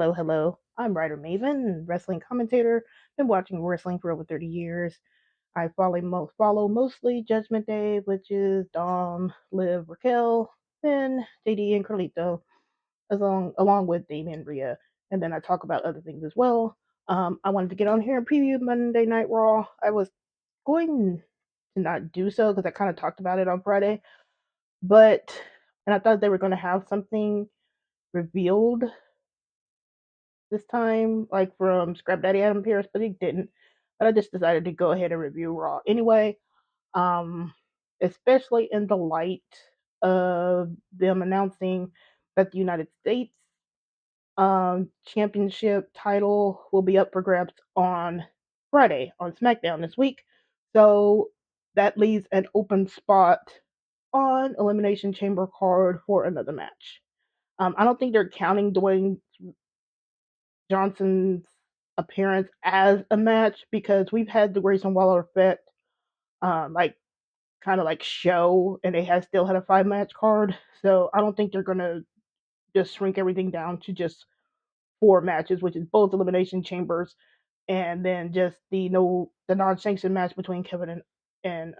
Hello, hello. I'm WriterMaven, wrestling commentator. Been watching wrestling for over 30 years. I follow mostly Judgment Day, which is Dom, Liv, Raquel, Finn, JD, and Carlito, along with Damien and Rhea. And then I talk about other things as well. I wanted to get on here and preview Monday Night Raw. I was going to not do so because I kind of talked about it on Friday, and I thought they were going to have something revealed this time, like from Scrap Daddy Adam Pierce, but he didn't. But I just decided to go ahead and review Raw anyway, um, especially in the light of them announcing that the United States Championship title will be up for grabs on Friday on SmackDown this week. So that leaves an open spot on Elimination Chamber card for another match. I don't think they're counting Dwayne Johnson's appearance as a match because we've had the Grayson Waller effect, like kind of like show, and they have still had a 5 match card. So I don't think they're gonna just shrink everything down to just 4 matches, which is both elimination chambers, and then just the non-sanctioned match between Kevin and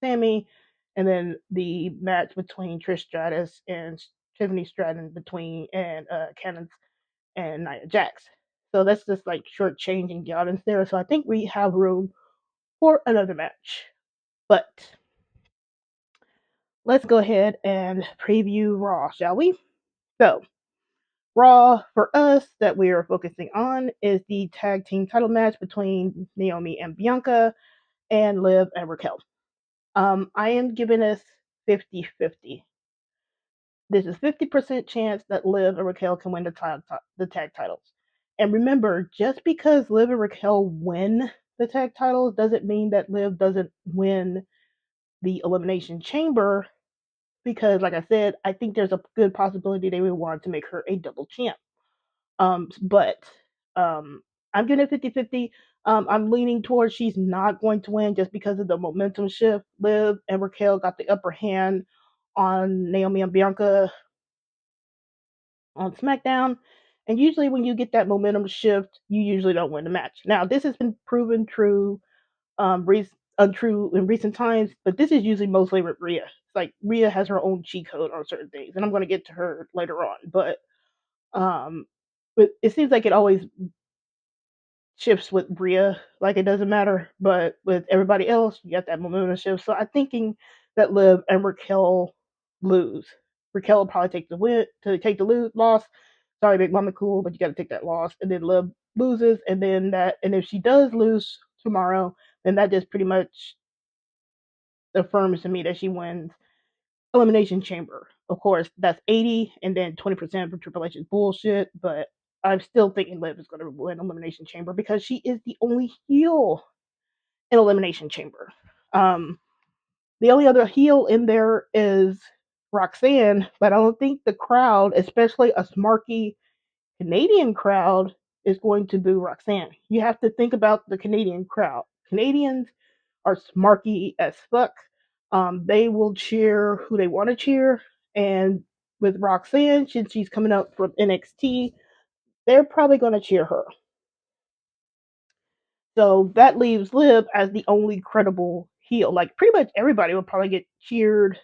Sammy, and then the match between Trish Stratus and Tiffany Stratton between and Candice and Nia Jax. So that's just like shortchanging the audience there. So I think we have room for another match. But let's go ahead and preview Raw, shall we? So, Raw for us that we are focusing on is the tag team title match between Naomi and Bianca and Liv and Raquel. I am giving us 50-50. This is 50% chance that Liv and Raquel can win the tag titles. And remember, just because Liv and Raquel win the tag titles doesn't mean that Liv doesn't win the Elimination Chamber. Because, like I said, I think there's a good possibility they would want to make her a double champ. But I'm giving it 50-50. I'm leaning towards she's not going to win just because of the momentum shift. Liv and Raquel got the upper hand on Naomi and Bianca on SmackDown. And usually, when you get that momentum shift, you usually don't win the match. Now, this has been proven untrue in recent times, but this is usually mostly with Rhea. It's like Rhea has her own cheat code on certain things, and I'm going to get to her later on. Um, but it seems like it always shifts with Rhea, like it doesn't matter. But with everybody else, you got that momentum shift. So I'm thinking that Liv and Raquel lose. Raquel will probably take the loss. Sorry, Big Mama Cool, but you got to take that loss. And then Liv loses, and if she does lose tomorrow, then that just pretty much affirms to me that she wins Elimination Chamber. Of course, that's 80, and then 20% for Triple H is bullshit, but I'm still thinking Liv is going to win Elimination Chamber because she is the only heel in Elimination Chamber. The only other heel in there is Roxanne, but I don't think the crowd, especially a smarky Canadian crowd, is going to boo Roxanne. You have to think about the Canadian crowd. Canadians are smarky as fuck. They will cheer who they want to cheer, and with Roxanne, since she's coming up from NXT, they're probably going to cheer her. So that leaves Liv as the only credible heel. Like pretty much everybody will probably get cheered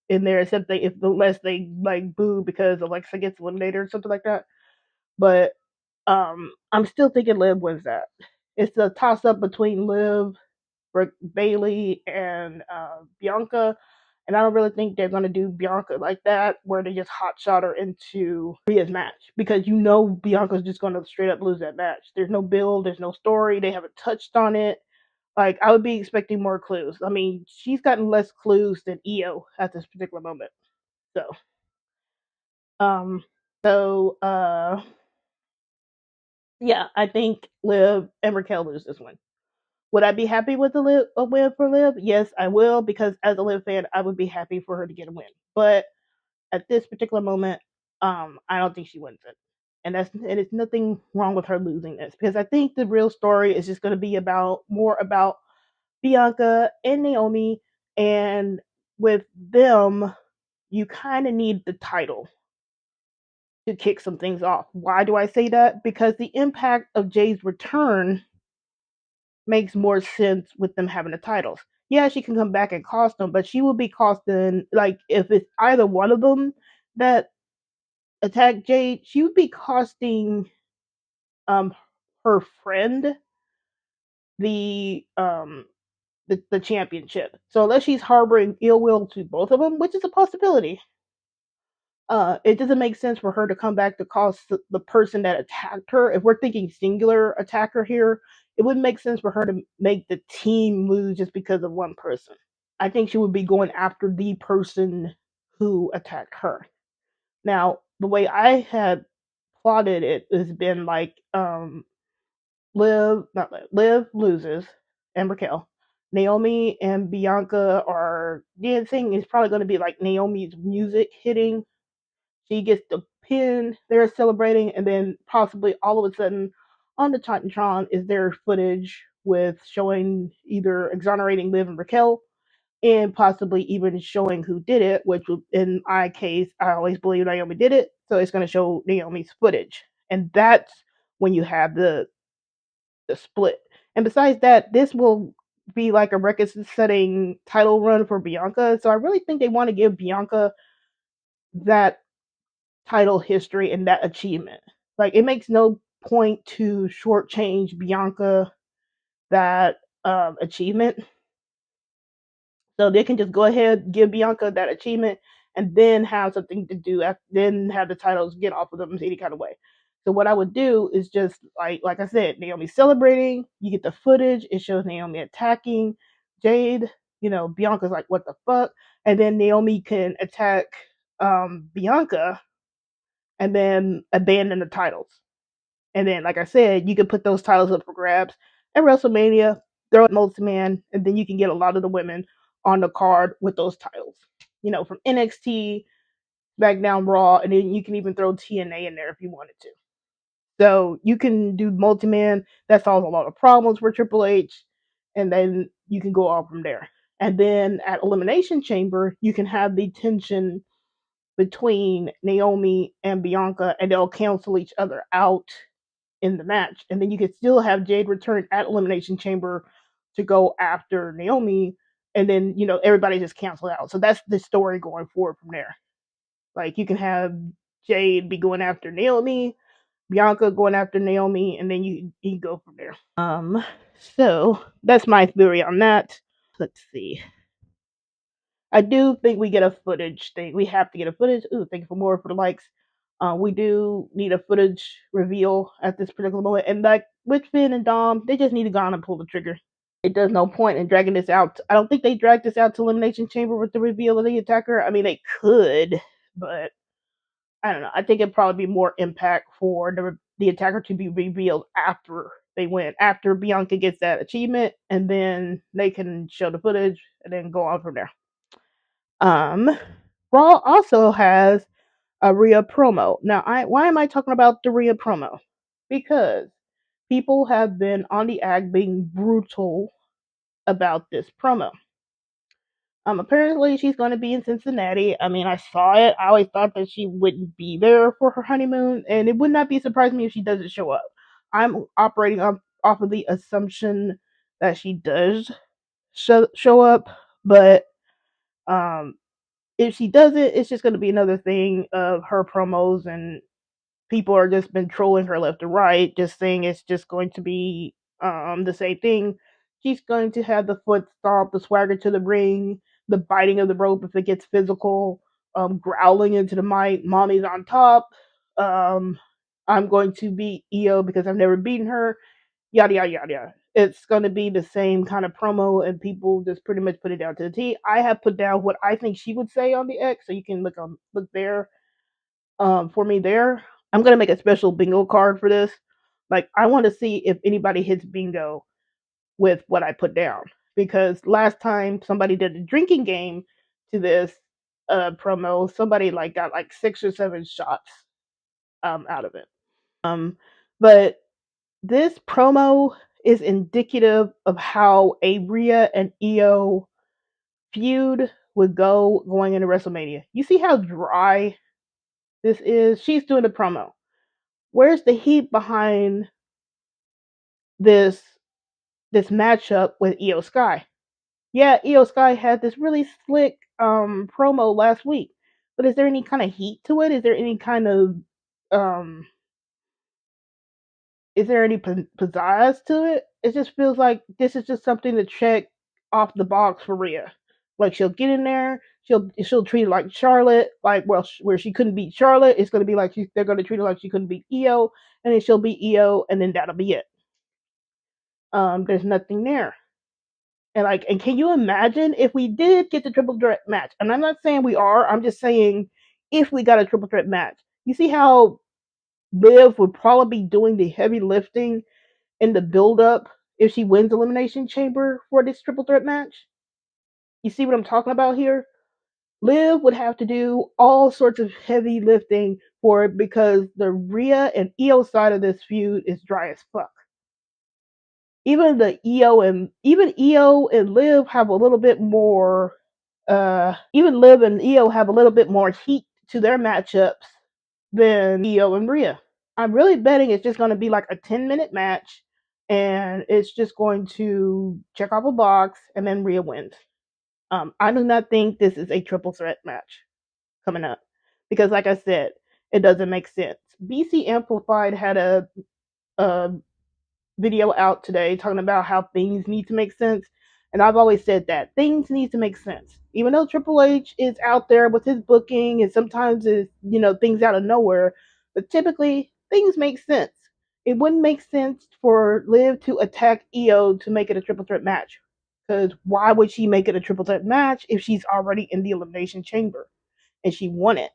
in there, except unless they like boo because Alexa gets eliminated or something like that. But I'm still thinking Liv wins that. It's a toss up between Liv, Bailey, and Bianca. And I don't really think they're going to do Bianca like that, where they just hot shot her into Rhea's match. Because you know Bianca's just going to straight up lose that match. There's no build, there's no story, they haven't touched on it. Like, I would be expecting more clues. I mean, she's gotten less clues than Iyo at this particular moment. So, um, so, yeah, I think Liv and Raquel lose this one. Would I be happy with a win for Liv? Yes, I will, because as a Liv fan, I would be happy for her to get a win. But at this particular moment, I don't think she wins it. And it's nothing wrong with her losing this, because I think the real story is just going to be more about Bianca and Naomi, and with them, you kind of need the title to kick some things off. Why do I say that? Because the impact of Jade's return makes more sense with them having the titles. Yeah, she can come back and cost them, but she will be costing, like, if it's either one of them that attack Jade, she would be costing um her friend the the championship. So unless she's harboring ill will to both of them, which is a possibility, it doesn't make sense for her to come back to cost the person that attacked her. If we're thinking singular attacker here, it wouldn't make sense for her to make the team lose just because of one person. I think she would be going after the person who attacked her. Now, the way I had plotted it has been like Liv loses and Raquel. Naomi and Bianca are dancing. It's probably going to be like Naomi's music hitting. She gets the pin. They're celebrating, and then possibly all of a sudden, on the Titantron is their footage with showing either exonerating Liv and Raquel, and possibly even showing who did it. Which, in my case, I always believe Naomi did it, so it's going to show Naomi's footage, and that's when you have the split. And besides that, this will be like a record-setting title run for Bianca. So I really think they want to give Bianca that title history and that achievement. Like, it makes no point to shortchange Bianca that achievement. So they can just go ahead, give Bianca that achievement, and then have something to do. Then have the titles get off of them any kind of way. So what I would do is just like I said, Naomi celebrating. You get the footage. It shows Naomi attacking Jade. Bianca's like, "What the fuck?" And then Naomi can attack Bianca, and then abandon the titles. And then, like I said, you can put those titles up for grabs at WrestleMania, throw it multi-man, and then you can get a lot of the women on the card with those titles. From NXT, SmackDown, Raw, and then you can even throw TNA in there if you wanted to. So you can do multi-man. That solves a lot of problems for Triple H, and then you can go on from there. And then at Elimination Chamber, you can have the tension between Naomi and Bianca, and they'll cancel each other out in the match. And then you could still have Jade return at Elimination Chamber to go after Naomi, and then everybody just cancel out. So that's the story going forward from there. Like, you can have Jade be going after Naomi, Bianca going after Naomi, and then you go from there. So that's my theory on that. Let's see. I do think we get a footage thing. We have to get a footage. Ooh, thank you for more for the likes. We do need a footage reveal at this particular moment. And like with Finn and Dom, they just need to go on and pull the trigger. It does no point in dragging this out. I don't think they dragged this out to Elimination Chamber with the reveal of the attacker. I mean, they could, but I don't know. I think it'd probably be more impact for the attacker to be revealed after they win, after Bianca gets that achievement, and then they can show the footage and then go on from there. Raw also has a Rhea promo. Now, why am I talking about the Rhea promo? Because people have been on the act being brutal about this promo. Apparently she's going to be in Cincinnati. I mean, I saw it. I always thought that she wouldn't be there for her honeymoon, and it would not be surprising me if she doesn't show up. I'm operating off of the assumption that she does show up, but if she doesn't, it's just going to be another thing of her promos, and people are just been trolling her left and right, just saying it's just going to be the same thing. She's going to have the foot stomp, the swagger to the ring, the biting of the rope if it gets physical, growling into the mic, mommy's on top. I'm going to beat Iyo because I've never beaten her. Yada yada yada yada. It's going to be the same kind of promo, and people just pretty much put it down to the T. I have put down what I think she would say on the X, so you can look there. For me there, I'm gonna make a special bingo card for this. Like, I want to see if anybody hits bingo with what I put down, because last time somebody did a drinking game to this promo, somebody like got like 6 or 7 shots out of it. But this promo is indicative of how a Rhea and Iyo feud would go going into WrestleMania. You see how dry She's doing a promo. Where's the heat behind this this matchup with Iyo Sky? Yeah, Iyo Sky had this really slick promo last week, but is there any kind of heat to it? Is there any kind of um is there any pizzazz to it? It just feels like this is just something to check off the box for Rhea. Like she'll get in there, she'll treat it like Charlotte, like well, where she couldn't beat Charlotte, it's gonna be like they're gonna treat her like she couldn't beat Iyo, and then she'll beat Iyo, and then that'll be it. There's nothing there. And can you imagine if we did get the triple threat match? And I'm not saying we are. I'm just saying if we got a triple threat match. You see how Liv would probably be doing the heavy lifting in the build up if she wins Elimination Chamber for this triple threat match? You see what I'm talking about here? Liv would have to do all sorts of heavy lifting for it because the Rhea and Iyo side of this feud is dry as fuck. Even Iyo and Liv have a little bit more even Liv and Iyo have a little bit more heat to their matchups than Iyo and Rhea. I'm really betting it's just going to be like a 10-minute match and it's just going to check off a box and then Rhea wins. I do not think this is a triple threat match coming up because, like I said, it doesn't make sense. BC Amplified had a video out today talking about how things need to make sense. And I've always said that things need to make sense. Even though Triple H is out there with his booking and sometimes is, things out of nowhere, but typically things make sense. It wouldn't make sense for Liv to attack Iyo to make it a triple threat match. Because why would she make it a triple threat match if she's already in the Elimination Chamber and she won it?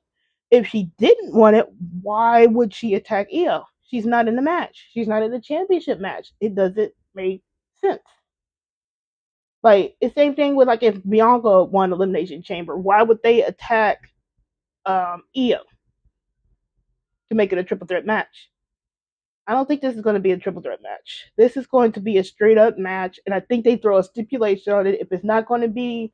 If she didn't want it, why would she attack Iyo? She's not in the match. She's not in the championship match. It doesn't make sense. Like, it's the same thing with like if Bianca won Elimination Chamber, why would they attack Iyo to make it a triple threat match? I don't think this is going to be a triple threat match. This is going to be a straight up match, and I think they throw a stipulation on it. If it's not going to be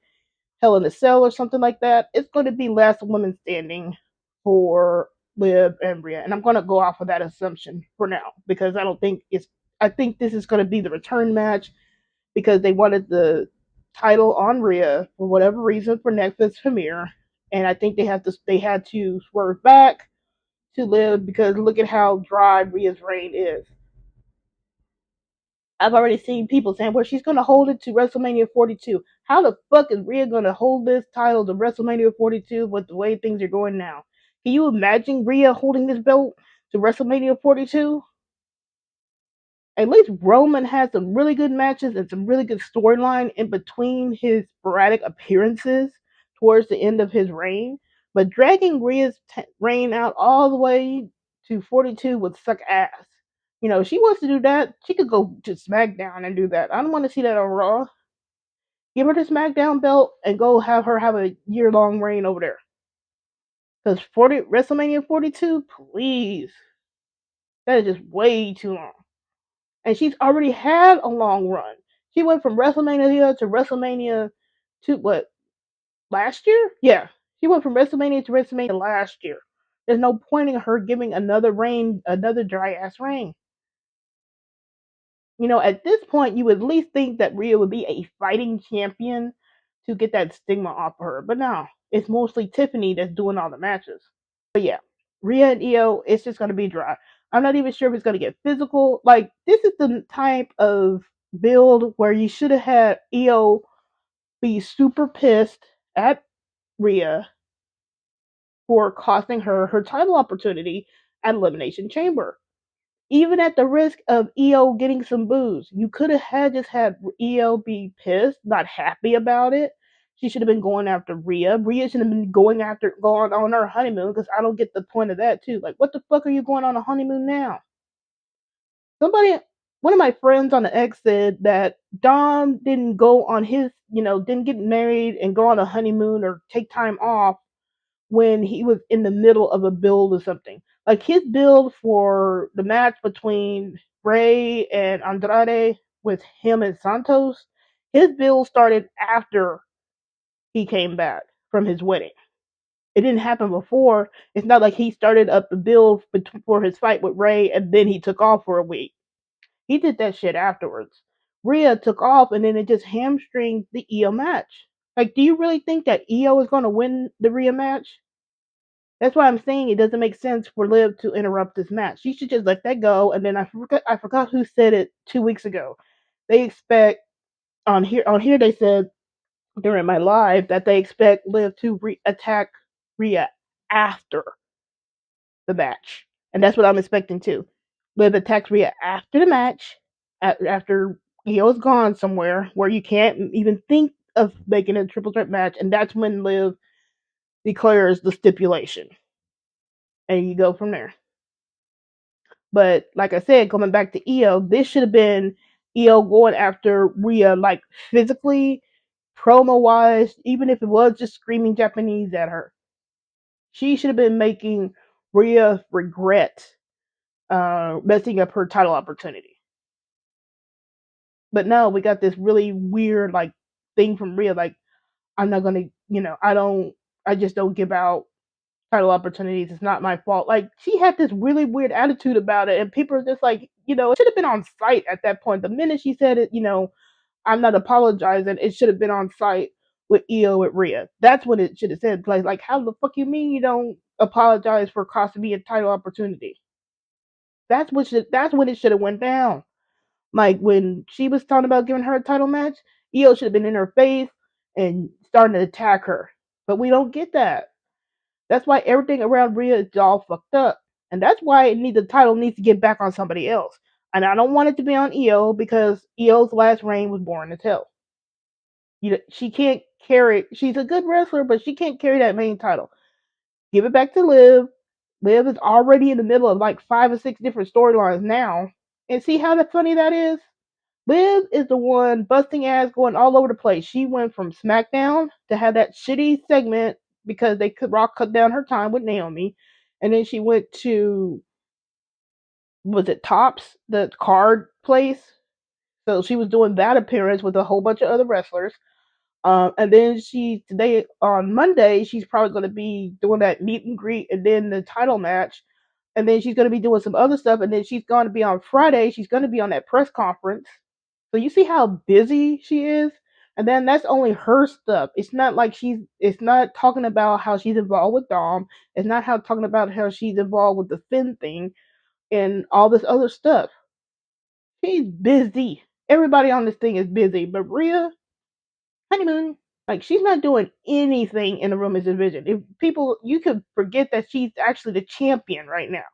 Hell in a Cell or something like that, it's going to be last woman standing for Liv and Rhea. And I'm going to go off of that assumption for now because I think this is going to be the return match because they wanted the title on Rhea for whatever reason for Netflix premiere. And I think they had to swerve back to Liv because look at how dry Rhea's reign is. I've already seen people saying, well, she's going to hold it to WrestleMania 42. How the fuck is Rhea going to hold this title to WrestleMania 42 with the way things are going now? Can you imagine Rhea holding this belt to WrestleMania 42? At least Roman had some really good matches and some really good storyline in between his sporadic appearances towards the end of his reign. But dragging Rhea's reign out all the way to 42 would suck ass. If she wants to do that, she could go to SmackDown and do that. I don't want to see that on Raw. Give her the SmackDown belt and go have her have a year-long reign over there. Because WrestleMania 42, please. That is just way too long. And she's already had a long run. She went from WrestleMania to WrestleMania to what? Last year? Yeah. She went from WrestleMania to WrestleMania last year. There's no point in her giving another dry ass reign. At this point, you would at least think that Rhea would be a fighting champion to get that stigma off of her. But no, it's mostly Tiffany that's doing all the matches. But yeah, Rhea and Iyo, it's just going to be dry. I'm not even sure if it's going to get physical. Like, this is the type of build where you should have had Iyo be super pissed at Rhea for costing her her title opportunity at Elimination Chamber. Even at the risk of Iyo getting some booze, you could have just had Iyo be pissed, not happy about it. She should have been going after Rhea. Rhea should have been going on her honeymoon because I don't get the point of that too. Like, what the fuck are you going on a honeymoon now? One of my friends on the X said that Dom didn't go on didn't get married and go on a honeymoon or take time off when he was in the middle of a build or something. Like his build for the match between Bray and Andrade with him and Santos, his build started after he came back from his wedding. It didn't happen before. It's not like he started up the build for his fight with Ray and then he took off for a week. He did that shit afterwards. Rhea took off and then it just hamstringed the Iyo match. Like, do you really think that Iyo is going to win the Rhea match? That's why I'm saying it doesn't make sense for Liv to interrupt this match. She should just let that go. And then I forgot who said it 2 weeks ago. They expect on here they said during my live that they expect Liv to attack Rhea after the match, and that's what I'm expecting too. Liv attacks Rhea after the match, after Io's gone somewhere where you can't even think of making a triple threat match, and that's when Liv declares the stipulation, and you go from there. But like I said, coming back to Iyo, this should have been Iyo going after Rhea, like physically, promo wise, even if it was just screaming Japanese at her. She should have been making Rhea regret messing up her title opportunity. But no, we got this really weird like thing from Rhea, like I'm not gonna, I just don't give out title opportunities. It's not my fault. Like she had this really weird attitude about it, and people are just like, it should have been on site at that point. The minute she said it, I'm not apologizing. It should have been on site with Iyo with Rhea. That's what it should have said. Like how the fuck you mean you don't apologize for costing me a title opportunity? That's when it should have went down. Like when she was talking about giving her a title match, Iyo should have been in her face and starting to attack her. But we don't get that. That's why everything around Rhea is all fucked up. And that's why the title needs to get back on somebody else. And I don't want it to be on Iyo because Io's last reign was boring as hell. She can't carry. She's a good wrestler, but she can't carry that main title. Give it back to Liv. Liv is already in the middle of like 5 or 6 different storylines now. And see how funny that is? Liv is the one busting ass going all over the place. She went from SmackDown to have that shitty segment because Rock cut down her time with Naomi. And then she went to, was it Tops, the card place? So she was doing that appearance with a whole bunch of other wrestlers. And then today on Monday, she's probably going to be doing that meet and greet and then the title match. And then she's going to be doing some other stuff. And then she's going to be on Friday. She's going to be on that press conference. So you see how busy she is? And then that's only her stuff. It's not like it's not talking about how she's involved with Dom. It's not talking about how she's involved with the Finn thing and all this other stuff. She's busy. Everybody on this thing is busy. But Rhea, honeymoon. Like she's not doing anything in the women's division. If you could forget that she's actually the champion right now.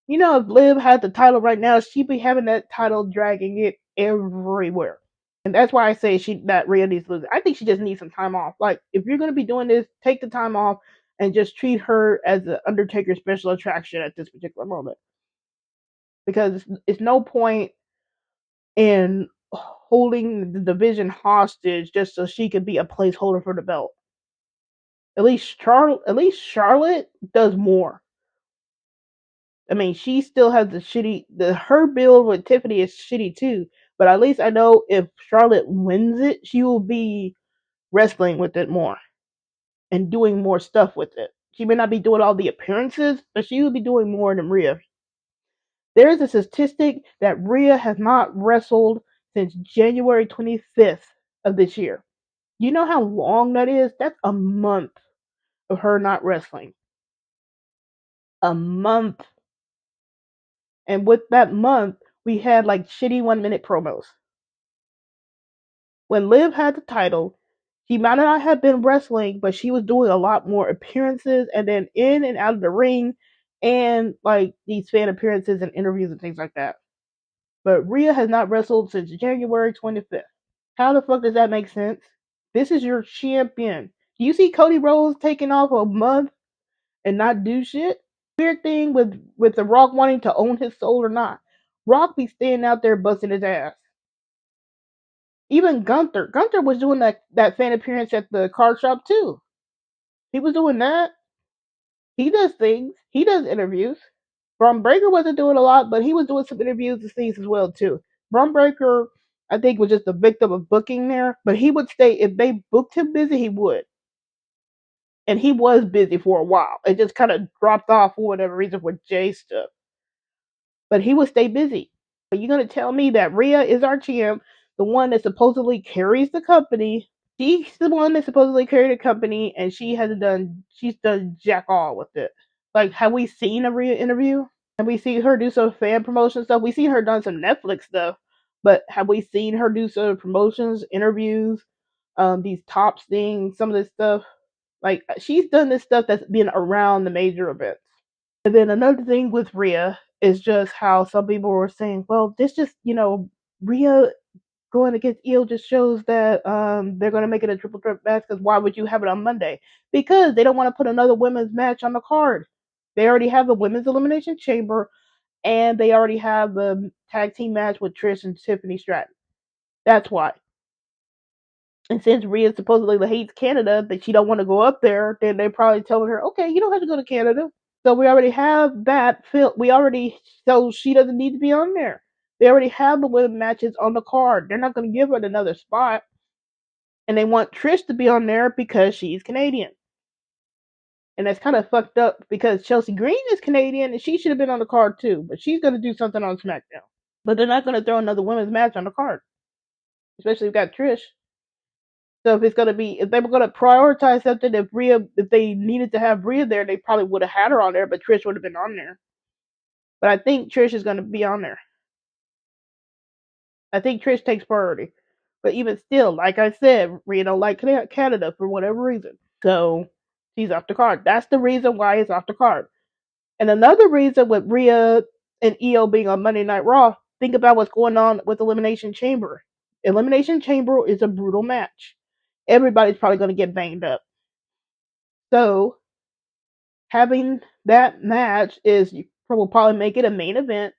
If Liv had the title right now, she'd be having that title dragging it everywhere. And that's why I say that Rhea needs to lose. I think she just needs some time off. Like if you're gonna be doing this, take the time off and just treat her as the Undertaker special attraction at this particular moment. Because it's no point in holding the division hostage just so she could be a placeholder for the belt. At least Charlotte does more. I mean, she still has her build with Tiffany is shitty too. But at least I know if Charlotte wins it, she will be wrestling with it more and doing more stuff with it. She may not be doing all the appearances, but she will be doing more than Rhea. There is a statistic that Rhea has not wrestled since January 25th of this year. You know how long that is? That's a month of her not wrestling. A month. And with that month, we had like shitty 1-minute promos. When Liv had the title, she might not have been wrestling, but she was doing a lot more appearances and then in and out of the ring and like these fan appearances and interviews and things like that. But Rhea has not wrestled since January 25th. How the fuck does that make sense? This is your champion. Do you see Cody Rhodes taking off a month and not do shit? Weird thing with the Rock wanting to own his soul or not. Rock be staying out there busting his ass. Even Gunther was doing that fan appearance at the card shop too. He was doing that. He does things. He does interviews. Bron Breakker wasn't doing a lot, but he was doing some interviews and things as well too. Bron Breakker, I think, was just a victim of booking there, but he would stay if they booked him busy. He would. And he was busy for a while. It just kind of dropped off for whatever reason with Jay stuff. But he would stay busy. But you're gonna tell me that Rhea is our champ, the one that supposedly carries the company. She's the one that supposedly carried the company, and she's done jack all with it. Like, have we seen a Rhea interview? Have we seen her do some fan promotion stuff? We seen her done some Netflix stuff, but have we seen her do some promotions, interviews, these tops things, some of this stuff? Like, she's done this stuff that's been around the major events. And then another thing with Rhea is just how some people were saying, well, this just, Rhea going against Iyo just shows that they're going to make it a triple threat match, because why would you have it on Monday? Because they don't want to put another women's match on the card. They already have the women's elimination chamber, and they already have the tag team match with Trish and Tiffany Stratton. That's why. And since Rhea supposedly hates Canada, that she don't want to go up there, then they're probably telling her, okay, you don't have to go to Canada. So we already have that filled. So she doesn't need to be on there. They already have the women matches on the card. They're not going to give her another spot. And they want Trish to be on there because she's Canadian. And that's kind of fucked up because Chelsea Green is Canadian and she should have been on the card too. But she's going to do something on SmackDown. But they're not going to throw another women's match on the card. Especially if you've got Trish. So if they were going to prioritize something, if they needed to have Rhea there, they probably would have had her on there, but Trish would have been on there. But I think Trish is going to be on there. I think Trish takes priority. But even still, like I said, Rhea don't like Canada for whatever reason. So she's off the card. That's the reason why it's off the card. And another reason with Rhea and Iyo being on Monday Night Raw, think about what's going on with Elimination Chamber. Elimination Chamber is a brutal match. Everybody's probably going to get banged up. So having that match will probably make it a main event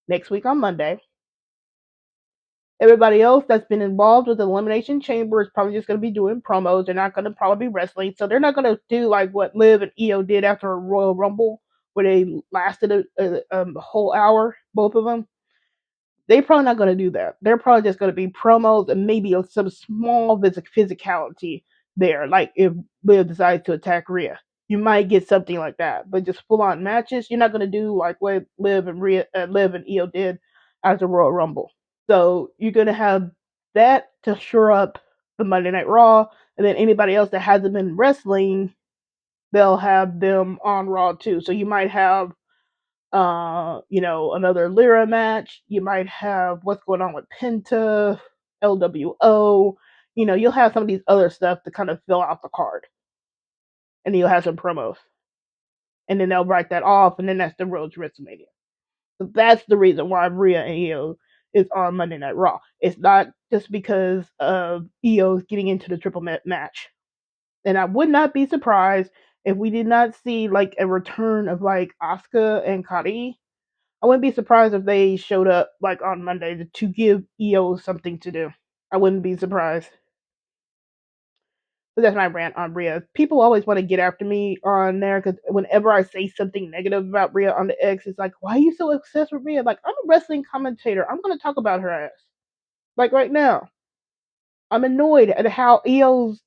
next week on Monday. Everybody else that's been involved with the Elimination Chamber is probably just going to be doing promos. They're not going to probably be wrestling. So they're not going to do like what Liv and Iyo did after a Royal Rumble, where they lasted a whole hour, both of them. They're probably not going to do that. They're probably just going to be promos and maybe some small physicality there. Like if Liv decides to attack Rhea, you might get something like that. But just full on matches, you're not going to do like what Liv and Iyo did after Royal Rumble. So you're going to have that to shore up the Monday Night Raw, and then anybody else that hasn't been wrestling, they'll have them on Raw too. So you might have, another Lyra match. You might have what's going on with Penta, LWO. You'll have some of these other stuff to kind of fill out the card, and then you'll have some promos, and then they'll write that off, and then that's the road to WrestleMania. So that's the reason why Rhea and Iyo is on Monday Night Raw. It's not just because of Iyo getting into the triple match. And I would not be surprised if we did not see like a return of like Asuka and Kari. I wouldn't be surprised if they showed up like on Monday to give Iyo something to do. I wouldn't be surprised. But that's my rant on Rhea. People always want to get after me on there because whenever I say something negative about Rhea on the X, it's like, why are you so obsessed with Rhea? Like, I'm a wrestling commentator. I'm going to talk about her ass. Like right now. I'm annoyed at how Iyo's,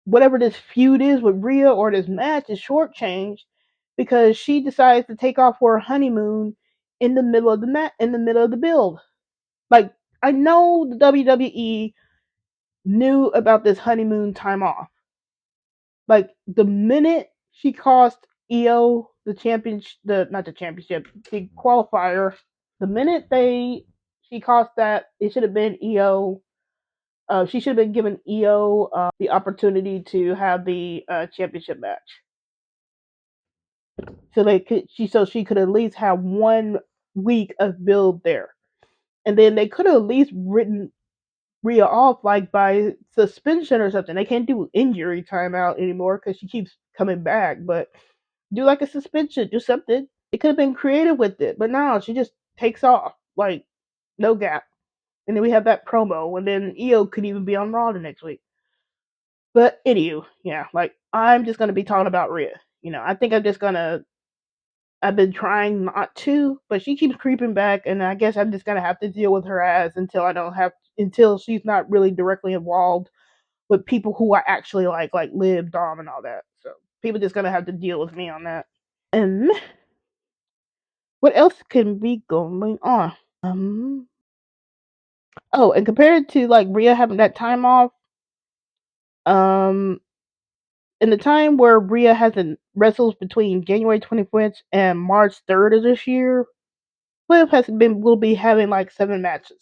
whatever this feud is with Rhea or this match, is shortchanged because she decides to take off for her honeymoon in the middle of the build. Like, I know the WWE knew about this honeymoon time off. Like the minute she cost Iyo the qualifier, the minute she cost that, it should have been Iyo. She should have been given Iyo the opportunity to have the championship match, so she could at least have 1 week of build there, and then they could have at least written Rhea off like by suspension or something. They can't do injury timeout anymore because she keeps coming back, but do like a suspension, do something. It could have been creative with it, but no, she just takes off like no gap. And then we have that promo, and then Iyo could even be on Raw the next week. But anywho, yeah, like I'm just gonna be talking about Rhea. I think I've been trying not to, but she keeps creeping back, and I guess I'm just gonna have to deal with her ass until she's not really directly involved with people who I actually like Liv, Dom, and all that. People just gonna have to deal with me on that. And what else can be going on? Oh, and compared to like Rhea having that time off, um, in the time where Rhea hasn't wrestled between January 25th and March 3rd of this year, Liv will be having like 7 matches.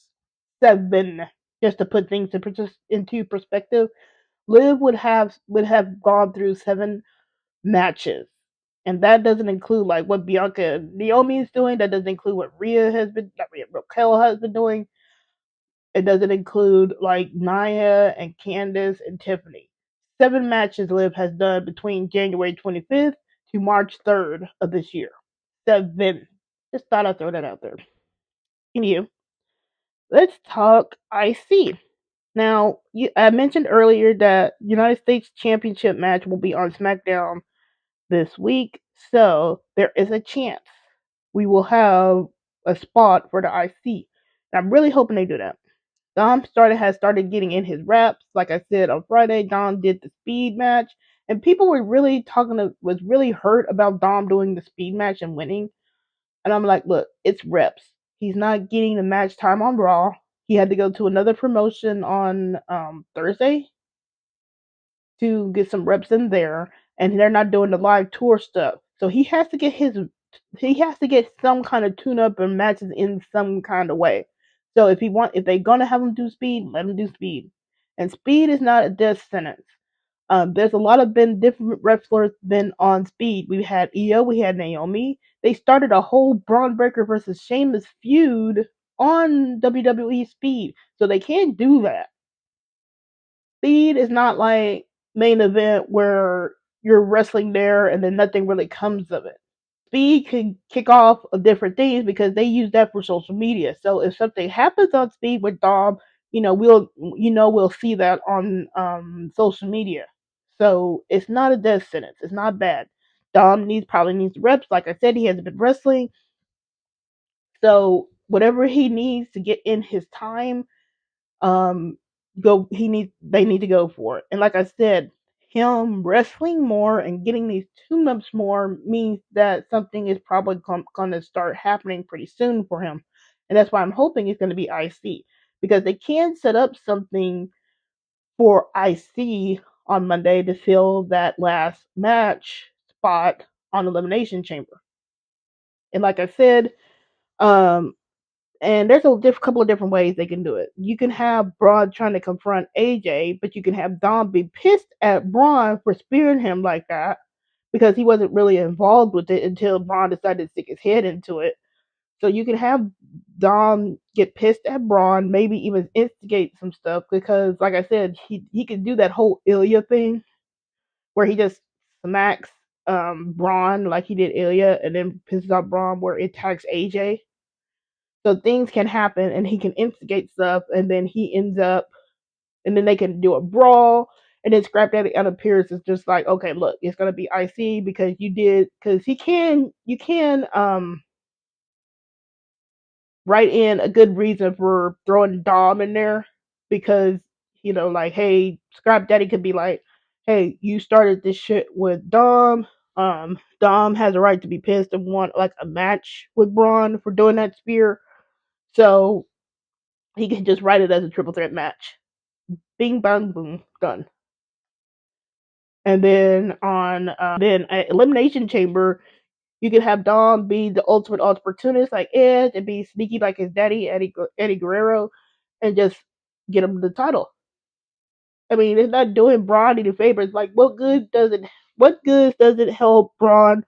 7, just to put things into perspective. Liv would have gone through 7 matches, and that doesn't include like what Bianca and Naomi is doing. That doesn't include what Raquel has been doing. It doesn't include like Nia and Candice and Tiffany. 7 matches Liv has done between January 25th to March 3rd of this year. 7. Just thought I'd throw that out there. Anywho, let's talk IC. Now, I mentioned earlier that United States Championship match will be on SmackDown this week, so there is a chance we will have a spot for the IC. And I'm really hoping they do that. Dom has started getting in his reps. Like I said on Friday, Dom did the speed match, and people were really was really hurt about Dom doing the speed match and winning. And I'm like, look, it's reps. He's not getting the match time on Raw. He had to go to another promotion on Thursday to get some reps in there, and they're not doing the live tour stuff. So he has to get some kind of tune up and matches in some kind of way. So if they're gonna have him do speed, let him do speed. And speed is not a death sentence. There's a lot of different wrestlers been on speed. We had Iyo, we had Naomi. They started a whole Braun Breaker versus Sheamus feud on WWE Speed, so they can't do that. Speed is not like main event where you're wrestling there and then nothing really comes of it. Speed can kick off of different things because they use that for social media. So if something happens on Speed with Dom, we'll see that on social media. So it's not a death sentence. It's not bad. Dom probably needs reps. Like I said, he hasn't been wrestling. So whatever he needs to get in his time, um they need to go for it. And like I said, him wrestling more and getting these tune-ups more means that something is probably going to start happening pretty soon for him. And that's why I'm hoping it's going to be IC, because they can set up something for IC on Monday to fill that last match spot on Elimination Chamber. And like I said, um and there's a couple of different ways they can do it. You can have Braun trying to confront AJ, but you can have Dom be pissed at Braun for spearing him like that because he wasn't really involved with it until Braun decided to stick his head into it. So you can have Dom get pissed at Braun, maybe even instigate some stuff because, like I said, he could do that whole Ilya thing where he just smacks Braun like he did Ilya and then pisses off Braun where it attacks AJ. So things can happen and he can instigate stuff and then he ends up and then they can do a brawl and then Scrap Daddy appears is just like, okay, look, it's gonna be IC because you can write in a good reason for throwing Dom in there because like, hey, Scrap Daddy could be like, hey, you started this shit with Dom. Dom has a right to be pissed and want like a match with Braun for doing that spear. So he can just write it as a triple threat match. Bing, bang, boom, done. And then on Elimination Chamber, you can have Dom be the ultimate opportunist like Edge and be sneaky like his daddy, Eddie Guerrero, and just get him the title. I mean, it's not doing Braun any favors. Like, what good does it help Braun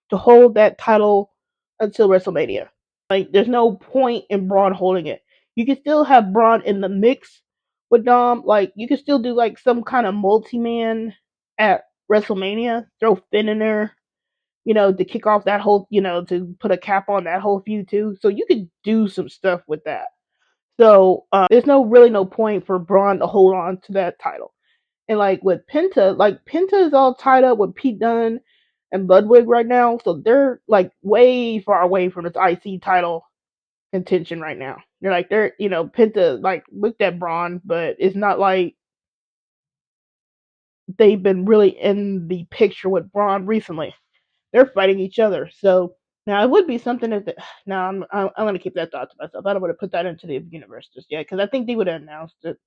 to hold that title until WrestleMania? Like, there's no point in Braun holding it. You can still have Braun in the mix with Dom. Like, you can still do like some kind of multi-man at WrestleMania. Throw Finn in there, to kick off that whole, to put a cap on that whole feud too. So you could do some stuff with that. So there's really no point for Braun to hold on to that title. And like with Penta, Penta is all tied up with Pete Dunne and Ludwig right now, so they're like way far away from this IC title contention right now. Penta like looked at Braun, but it's not like they've been really in the picture with Bron recently. They're fighting each other. So now it would be something that now I'm going to keep that thought to myself. I don't want to put that into the universe just yet because I think they would have announced it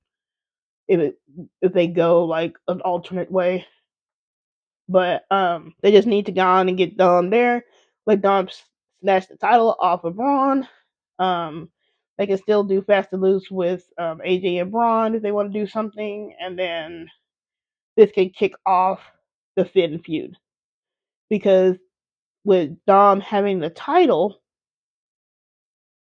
if it if they go like an alternate way. But they just need to go on and get Dom there. Let Dom snatch the title off of Braun. Um, they can still do fast and loose with AJ and Braun if they want to do something, and then this can kick off the Finn feud because with Dom having the title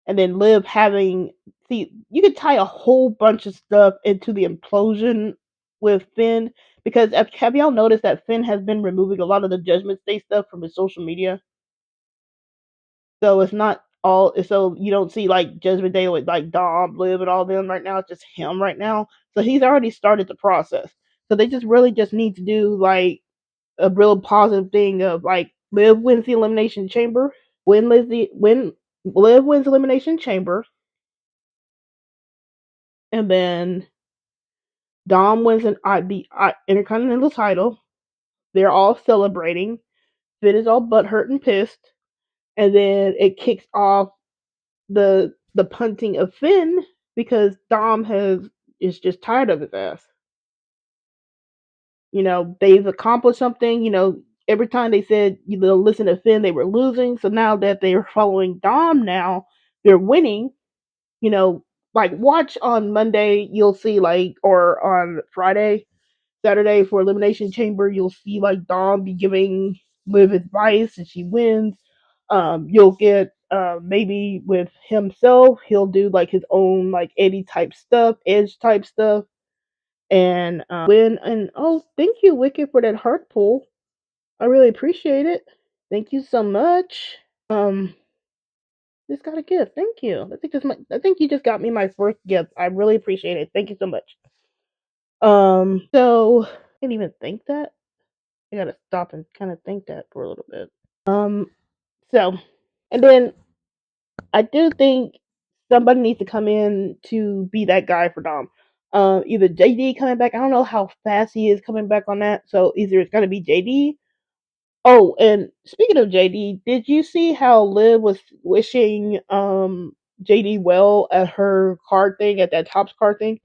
and then Liv having you could tie a whole bunch of stuff into the implosion with Finn because have y'all noticed that Finn has been removing a lot of the Judgment Day stuff from his social media? So it's not all so you don't see like Judgment Day with like Dom, Liv, and all them right now. It's just him right now. So he's already started the process. So they just really just need to do like a real positive thing of like Liv wins the elimination chamber, when Liv wins elimination chamber, and then Dom wins the Intercontinental title. They're all celebrating. Finn is all butthurt and pissed, and then it kicks off the punting of Finn because Dom is just tired of his ass. You know, they've accomplished something. You know, every time they said they'll listen to Finn, they were losing. So now that they're following Dom, now they're winning. You know, like watch on Monday, you'll see like, or on Friday, Saturday for Elimination Chamber, you'll see like Dom be giving Liv advice and she wins. You'll get maybe with himself, he'll do like his own like Eddie type stuff, Edge type stuff, and win. And oh, thank you, Wicked, for that heart pull. I really appreciate it. Thank you so much. Just got a gift. Thank you. I think you just got me my first gift. I really appreciate it. Thank you so much. So I can't even think that. I gotta stop and kind of think that for a little bit. So, and then I do think somebody needs to come in to be that guy for Dom. Either JD coming back. I don't know how fast he is coming back on that. So either it's gonna be JD. Oh, and speaking of JD, did you see how Liv was wishing JD well at her card thing, at that Tops card thing?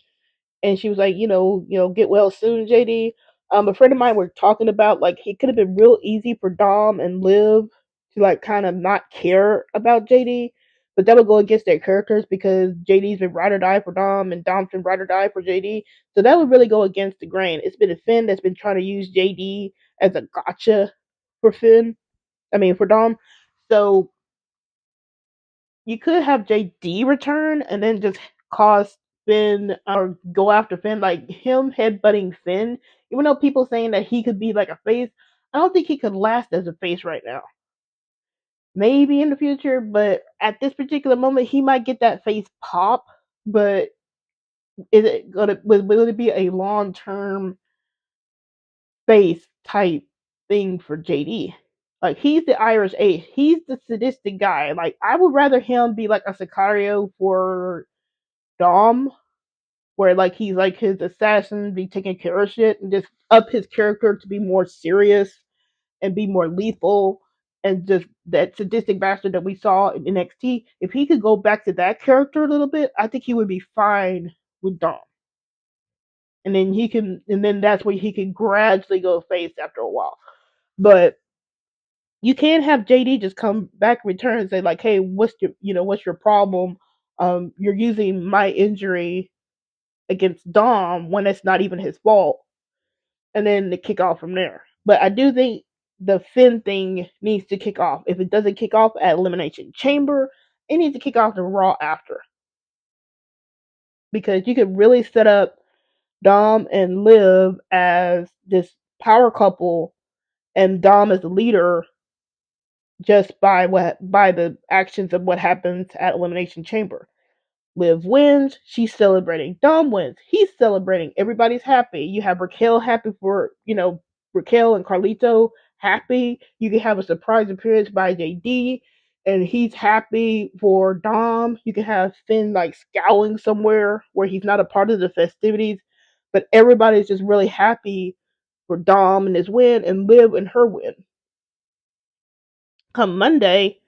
And she was like, get well soon, JD. A friend of mine were talking about like it could have been real easy for Dom and Liv to like kind of not care about JD, but that would go against their characters because JD's been ride or die for Dom and Dom's been ride or die for JD. So that would really go against the grain. It's been a Finn that's been trying to use JD as a gotcha for Finn. I mean for Dom. So you could have JD return and then just cause Finn or go after Finn, like him headbutting Finn. Even though people saying that he could be like a face, I don't think he could last as a face right now. Maybe in the future, but at this particular moment, he might get that face pop. But is it gonna will it be a long term face type thing for JD? Like he's the Irish ace. He's the sadistic guy. Like I would rather him be like a Sicario for Dom, where like he's like his assassin, be taking care of shit, and just up his character to be more serious and be more lethal, and just that sadistic bastard that we saw in NXT. If he could go back to that character a little bit, I think he would be fine with Dom. And then that's where he can gradually go face after a while. But you can't have JD just come back, return, and say like, "Hey, what's your problem? You're using my injury against Dom when it's not even his fault," and then to kick off from there. But I do think the Finn thing needs to kick off. If it doesn't kick off at Elimination Chamber, it needs to kick off the Raw after. Because you could really set up Dom and Liv as this power couple and Dom as the leader just by the actions of what happens at Elimination Chamber. Liv wins, she's celebrating. Dom wins, he's celebrating. Everybody's happy. You have Raquel happy for, Raquel and Carlito happy. You can have a surprise appearance by JD, and he's happy for Dom. You can have Finn like scowling somewhere where he's not a part of the festivities, but everybody's just really happy for Dom and his win and Liv and her win. Come Monday,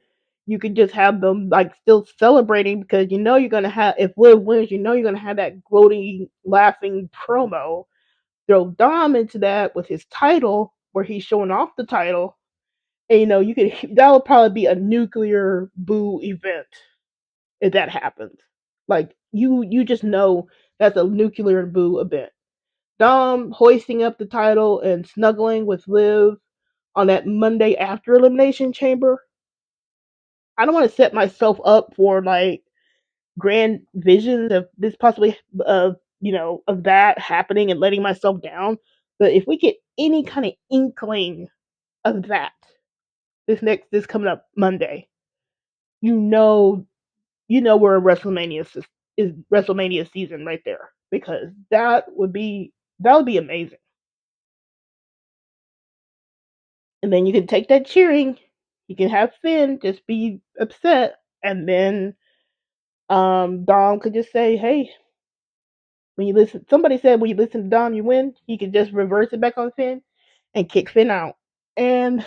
you could just have them like still celebrating because you know you're gonna have if Liv wins, you know you're gonna have that gloating, laughing promo. Throw Dom into that with his title, where he's showing off the title, and you could that would probably be a nuclear boo event if that happens. Like you just know that's a nuclear boo event. Dom hoisting up the title and snuggling with Liv on that Monday after Elimination Chamber. I don't want to set myself up for like grand visions of this possibly of that happening and letting myself down. But if we get any kind of inkling of that this coming up Monday, you know we're in is WrestleMania season right there because that would be amazing. And then you can take that cheering, you can have Finn just be upset, and then Dom could just say, "Hey, when you listen," somebody said when you listen to Dom, you win. He could just reverse it back on Finn and kick Finn out. And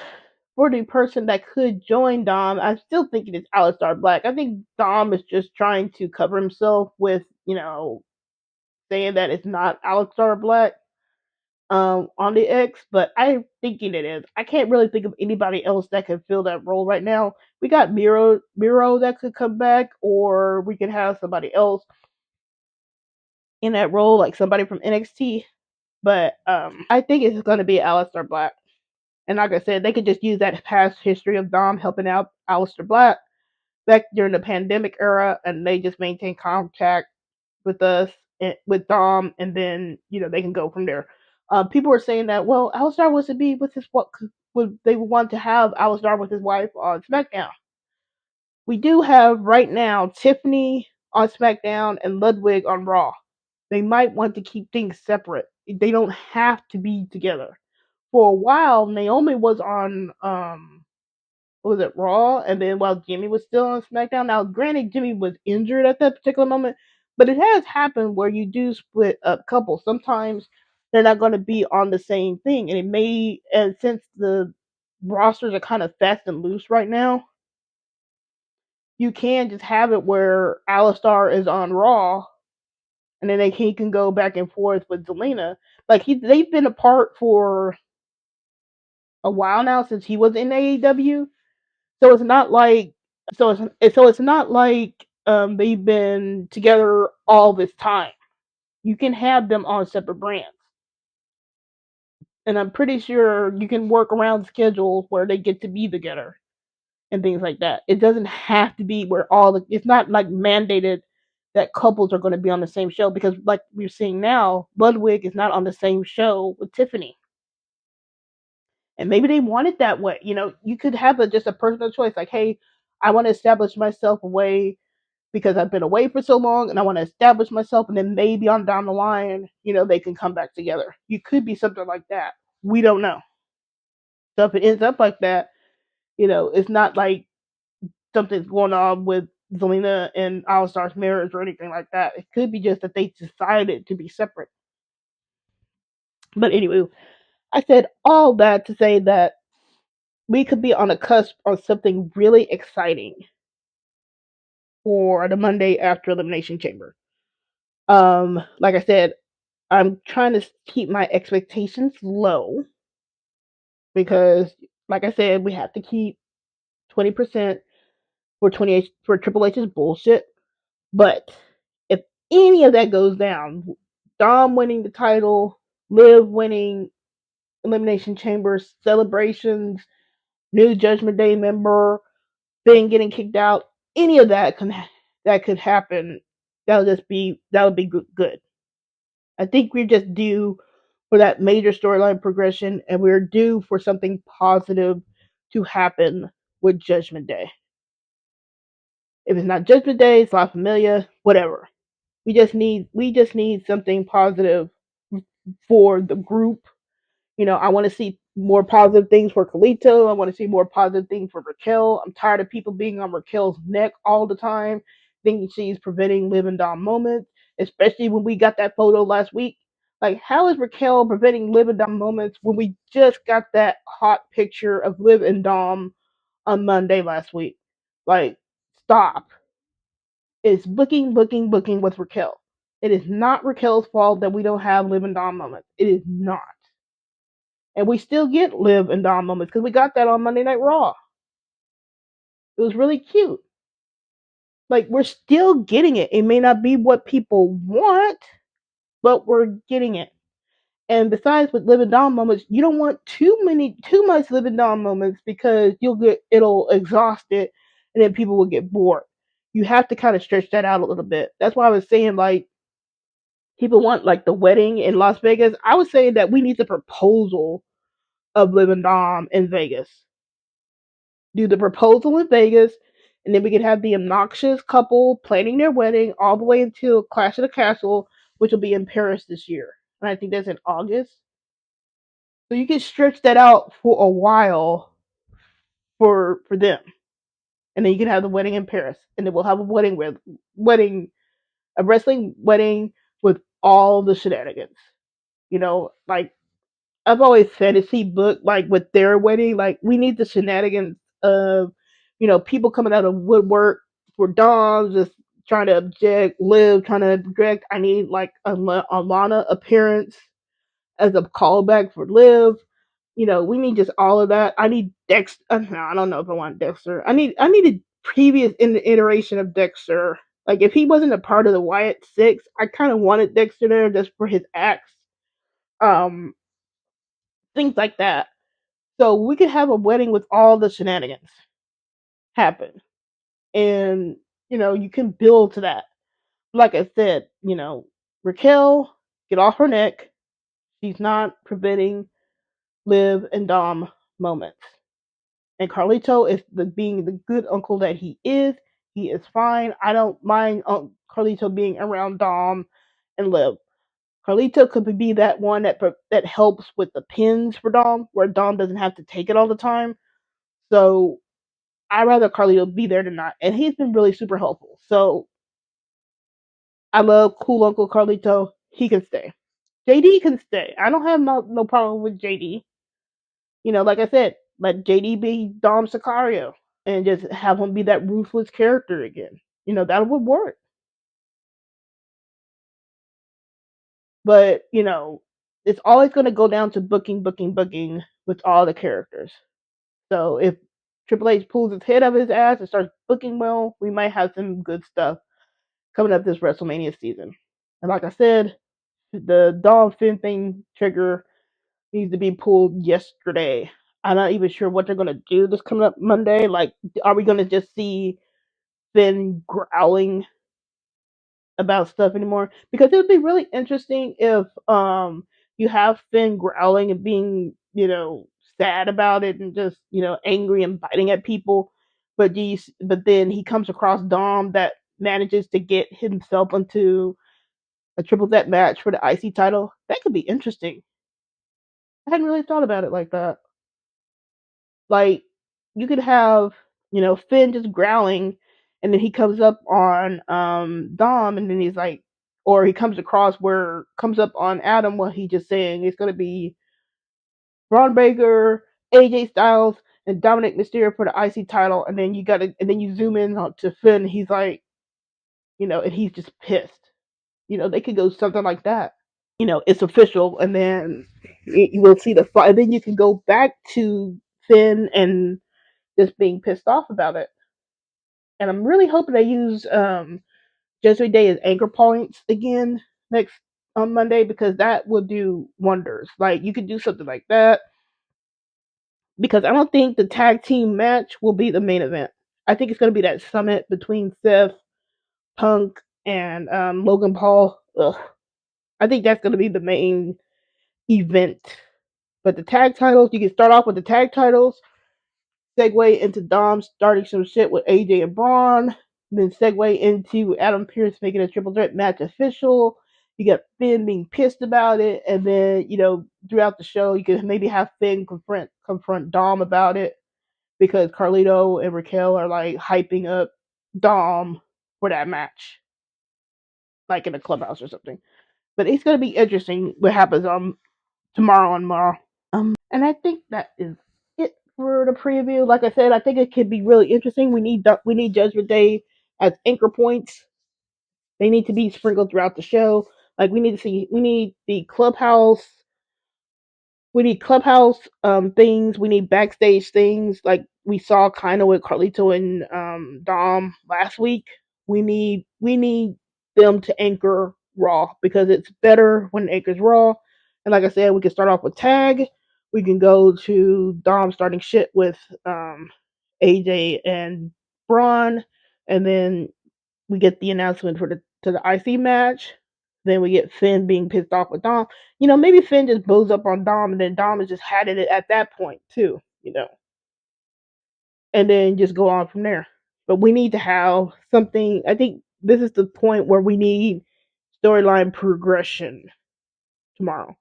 for the person that could join Dom, I'm still thinking it's Aleister Black. I think Dom is just trying to cover himself with, saying that it's not Aleister Black on the X, but I'm thinking it is. I can't really think of anybody else that could fill that role right now. We got Miro that could come back, or we could have somebody else in that role, like somebody from NXT. But I think it's going to be Aleister Black. And like I said, they could just use that past history of Dom helping out Aleister Black back during the pandemic era, and they just maintain contact with us with Dom, and then they can go from there. People were saying that Aleister was to be with his what would they want to have Aleister with his wife on SmackDown. We do have right now Tiffany on SmackDown and Ludwig on Raw. They might want to keep things separate. They don't have to be together. For a while, Naomi was on what was it, Raw, and then while Jimmy was still on SmackDown. Now, granted, Jimmy was injured at that particular moment, but it has happened where you do split up couples. Sometimes they're not going to be on the same thing, and and since the rosters are kind of fast and loose right now, you can just have it where Alistar is on Raw, and then he can go back and forth with Zelina. Like they've been apart for a while now since he was in AEW, so it's not like it's not like they've been together all this time. You can have them on separate brands, and I'm pretty sure you can work around schedules where they get to be together and things like that. It doesn't have to be where it's not like mandated that couples are going to be on the same show because, like we're seeing now, Ludwig is not on the same show with Tiffany. And maybe they want it that way. You could have just a personal choice like, hey, I want to establish myself away because I've been away for so long and I want to establish myself, and then maybe on down the line, they can come back together. You could be something like that. We don't know. So if it ends up like that, it's not like something's going on with Zelina and All Stars marriage or anything like that. It could be just that they decided to be separate. But anyway, I said all that to say that we could be on a cusp of something really exciting for the Monday after Elimination Chamber. Like I said, I'm trying to keep my expectations low because, like I said, we have to keep 20% for Triple H's bullshit. But if any of that goes down, Dom winning the title, Liv winning Elimination Chamber celebrations, new Judgment Day member, Finn getting kicked out, any of that could happen. That would be good. I think we're just due for that major storyline progression, and we're due for something positive to happen with Judgment Day. If it's not Judgment Day, it's La Familia, whatever. We just need something positive for the group. I want to see more positive things for Kalito. I want to see more positive things for Raquel. I'm tired of people being on Raquel's neck all the time, thinking she's preventing Liv and Dom moments, especially when we got that photo last week Like, how is Raquel preventing Liv and Dom moments when we just got that hot picture of Liv and Dom on Monday last week? Like, stop. It's booking with Raquel. It is not Raquel's fault that we don't have Liv and Dom moments. It is not. And we still get Liv and Dom moments because we got that on Monday Night Raw. It was really cute. Like, we're still getting it. It may not be what people want, but we're getting it. And besides, with Liv and Dom moments, you don't want too much Liv and Dom moments because it'll exhaust it, and then people will get bored. You have to kind of stretch that out a little bit. That's why I was saying, like, people want like the wedding in Las Vegas. I was saying that we need the proposal of Liv and Dom in Vegas. Do the proposal in Vegas, and then we can have the obnoxious couple planning their wedding all the way until Clash of the Castle, which will be in Paris this year. And I think that's in August. So you can stretch that out for a while for them. And then you can have the wedding in Paris. And then we'll have wedding a wrestling wedding with all the shenanigans. Like I've always fantasy book like with their wedding, like we need the shenanigans of, people coming out of woodwork for Dom just trying to object, Liv trying to object. I need like a Lana appearance as a callback for Liv. We need just all of that. I need Dexter. No, I don't know if I want Dexter. I need a previous in the iteration of Dexter. Like if he wasn't a part of the Wyatt Six, I kind of wanted Dexter there just for his acts. Um, Things like that. So we could have a wedding with all the shenanigans happen. And, you can build to that. Like I said, Raquel, get off her neck. She's not preventing Liv and Dom moments. And Carlito is being the good uncle that he is. He is fine. I don't mind Carlito being around Dom and Liv. Carlito could be that one that helps with the pins for Dom, where Dom doesn't have to take it all the time. So I'd rather Carlito be there than not. And he's been really super helpful. So I love cool Uncle Carlito. He can stay. JD can stay. I don't have no problem with JD. Like I said, let JD be Dom Sicario and just have him be that ruthless character again. That would work. But, it's always going to go down to booking with all the characters. So if Triple H pulls his head out of his ass and starts booking well, we might have some good stuff coming up this WrestleMania season. And like I said, the Dom Finn thing trigger needs to be pulled yesterday. I'm not even sure what they're gonna do this coming up Monday. Like, are we gonna just see Finn growling about stuff anymore? Because it would be really interesting if you have Finn growling and being, sad about it and just, angry and biting at people, but then he comes across Dom that manages to get himself into a triple threat match for the IC title. That could be interesting. I hadn't really thought about it like that. Like, you could have, Finn just growling, and then he comes up on Dom, and then he's like, or he comes up on Adam while he's just saying it's gonna be Braun Breaker, AJ Styles, and Dominik Mysterio for the IC title, and then you zoom in to Finn, and he's like, and he's just pissed. They could go something like that. It's official, and then you will see the fight, and then you can go back to Finn and just being pissed off about it. And I'm really hoping they use Judgment Day as anchor points again next on Monday, because that would do wonders. Like, you could do something like that, because I don't think the tag team match will be the main event. I think it's going to be that summit between Seth, Punk, and Logan Paul. Ugh. I think that's going to be the main event. But the tag titles, you can start off with the tag titles, segue into Dom starting some shit with AJ and Braun, then segue into Adam Pearce making a triple threat match official. You got Finn being pissed about it, and then, throughout the show you could maybe have Finn confront Dom about it, because Carlito and Raquel are like hyping up Dom for that match, like in a clubhouse or something. But it's gonna be interesting what happens on tomorrow and tomorrow. And I think that is it for the preview. Like I said, I think it could be really interesting. We need Judgment Day as anchor points. They need to be sprinkled throughout the show. Like we need the clubhouse. We need clubhouse things. We need backstage things like we saw kind of with Carlito and Dom last week. We need them to anchor Raw because it's better when it anchors Raw. And like I said, we can start off with tag. We can go to Dom starting shit with AJ and Braun, and then we get the announcement for the IC match. Then we get Finn being pissed off with Dom. Maybe Finn just blows up on Dom, and then Dom has just had it at that point too. And then just go on from there. But we need to have something. I think this is the point where we need storyline progression tomorrow.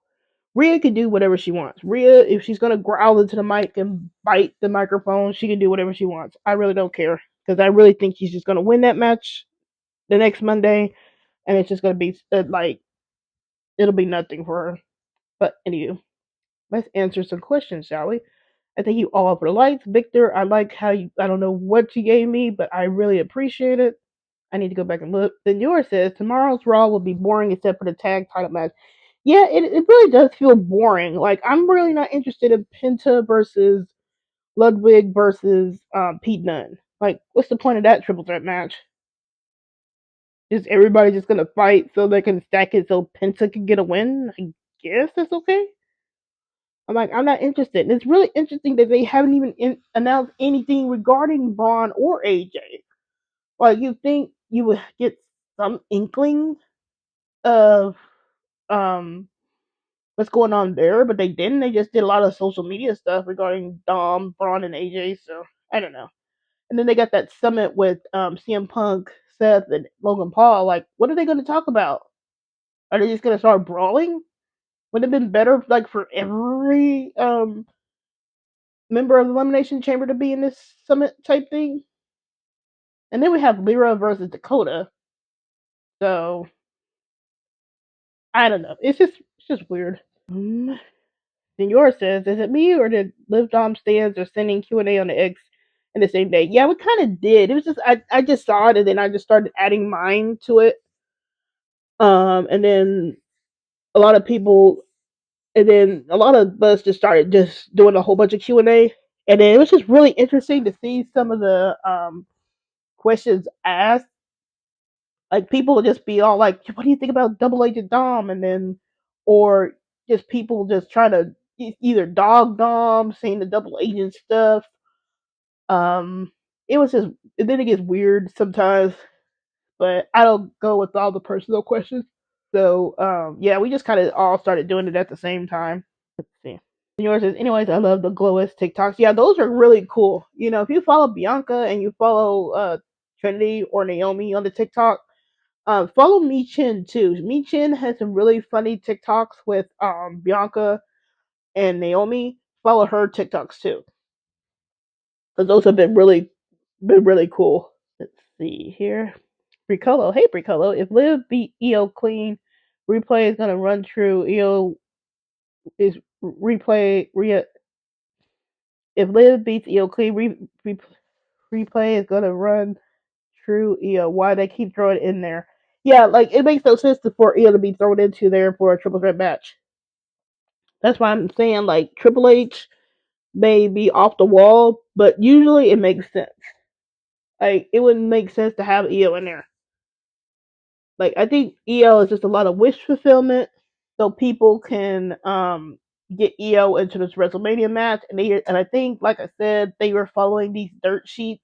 Rhea can do whatever she wants. Rhea, if she's gonna growl into the mic and bite the microphone, she can do whatever she wants. I really don't care because I really think she's just gonna win that match the next Monday, and it's just gonna be like it'll be nothing for her. But anyway, let's answer some questions, shall we? I thank you all for the likes. Victor, I like how I don't know what you gave me, but I really appreciate it. I need to go back and look. Then yours says tomorrow's Raw will be boring except for the tag title match. Yeah, it really does feel boring. Like I'm really not interested in Penta versus Ludwig versus Pete Dunne. Like, what's the point of that triple threat match? Is everybody just gonna fight so they can stack it so Penta can get a win? I guess that's okay. I'm like, I'm not interested. And it's really interesting that they haven't even announced anything regarding Braun or AJ. Like, you think you would get some inkling of um what's going on there, but they didn't. They just did a lot of social media stuff regarding Dom, Braun, and AJ. So I don't know. And then they got that summit with CM Punk, Seth, and Logan Paul. Like, what are they going to talk about? Are they just going to start brawling? Would it have been better, like, for every member of the Elimination Chamber to be in this summit type thing? And then we have Lyra versus Dakota. So I don't know. It's just weird. Senor says, "Is it me or did Liv Dom stands or sending Q&A on the X in the same day?" Yeah, we kind of did. It was just I just saw it and then I just started adding mine to it. And then a lot of people, and then a lot of us just started just doing a whole bunch of Q&A, and then it was just really interesting to see some of the questions asked. Like people would just be all like, "What do you think about Double Agent Dom?" And then, or just people just trying to either dog Dom, saying the double agent stuff. Um, it was just, and then it gets weird sometimes, but I don't go with all the personal questions. So, yeah, we just kind of all started doing it at the same time. Let's see. Yours is, anyways, I love the Glowist TikToks. Yeah, those are really cool. If you follow Bianca and you follow Trinity or Naomi on the TikTok, follow Mi Chin too. Mi Chin has some really funny TikToks with Bianca and Naomi. Follow her TikToks too. Because those have been really cool. Let's see here. Bricolo. Hey Bricolo. If Liv beat Iyo clean, replay is gonna run true. Iyo is replay if Liv beats Iyo clean, replay is gonna run true. Iyo. Why they keep throwing it in there? Yeah, like it makes no sense for Iyo to be thrown into there for a triple threat match. That's why I'm saying like Triple H may be off the wall, but usually it makes sense. Like it wouldn't make sense to have Iyo in there. Like I think Iyo is just a lot of wish fulfillment, so people can get Iyo into this WrestleMania match, and I think, like I said, they were following these dirt sheets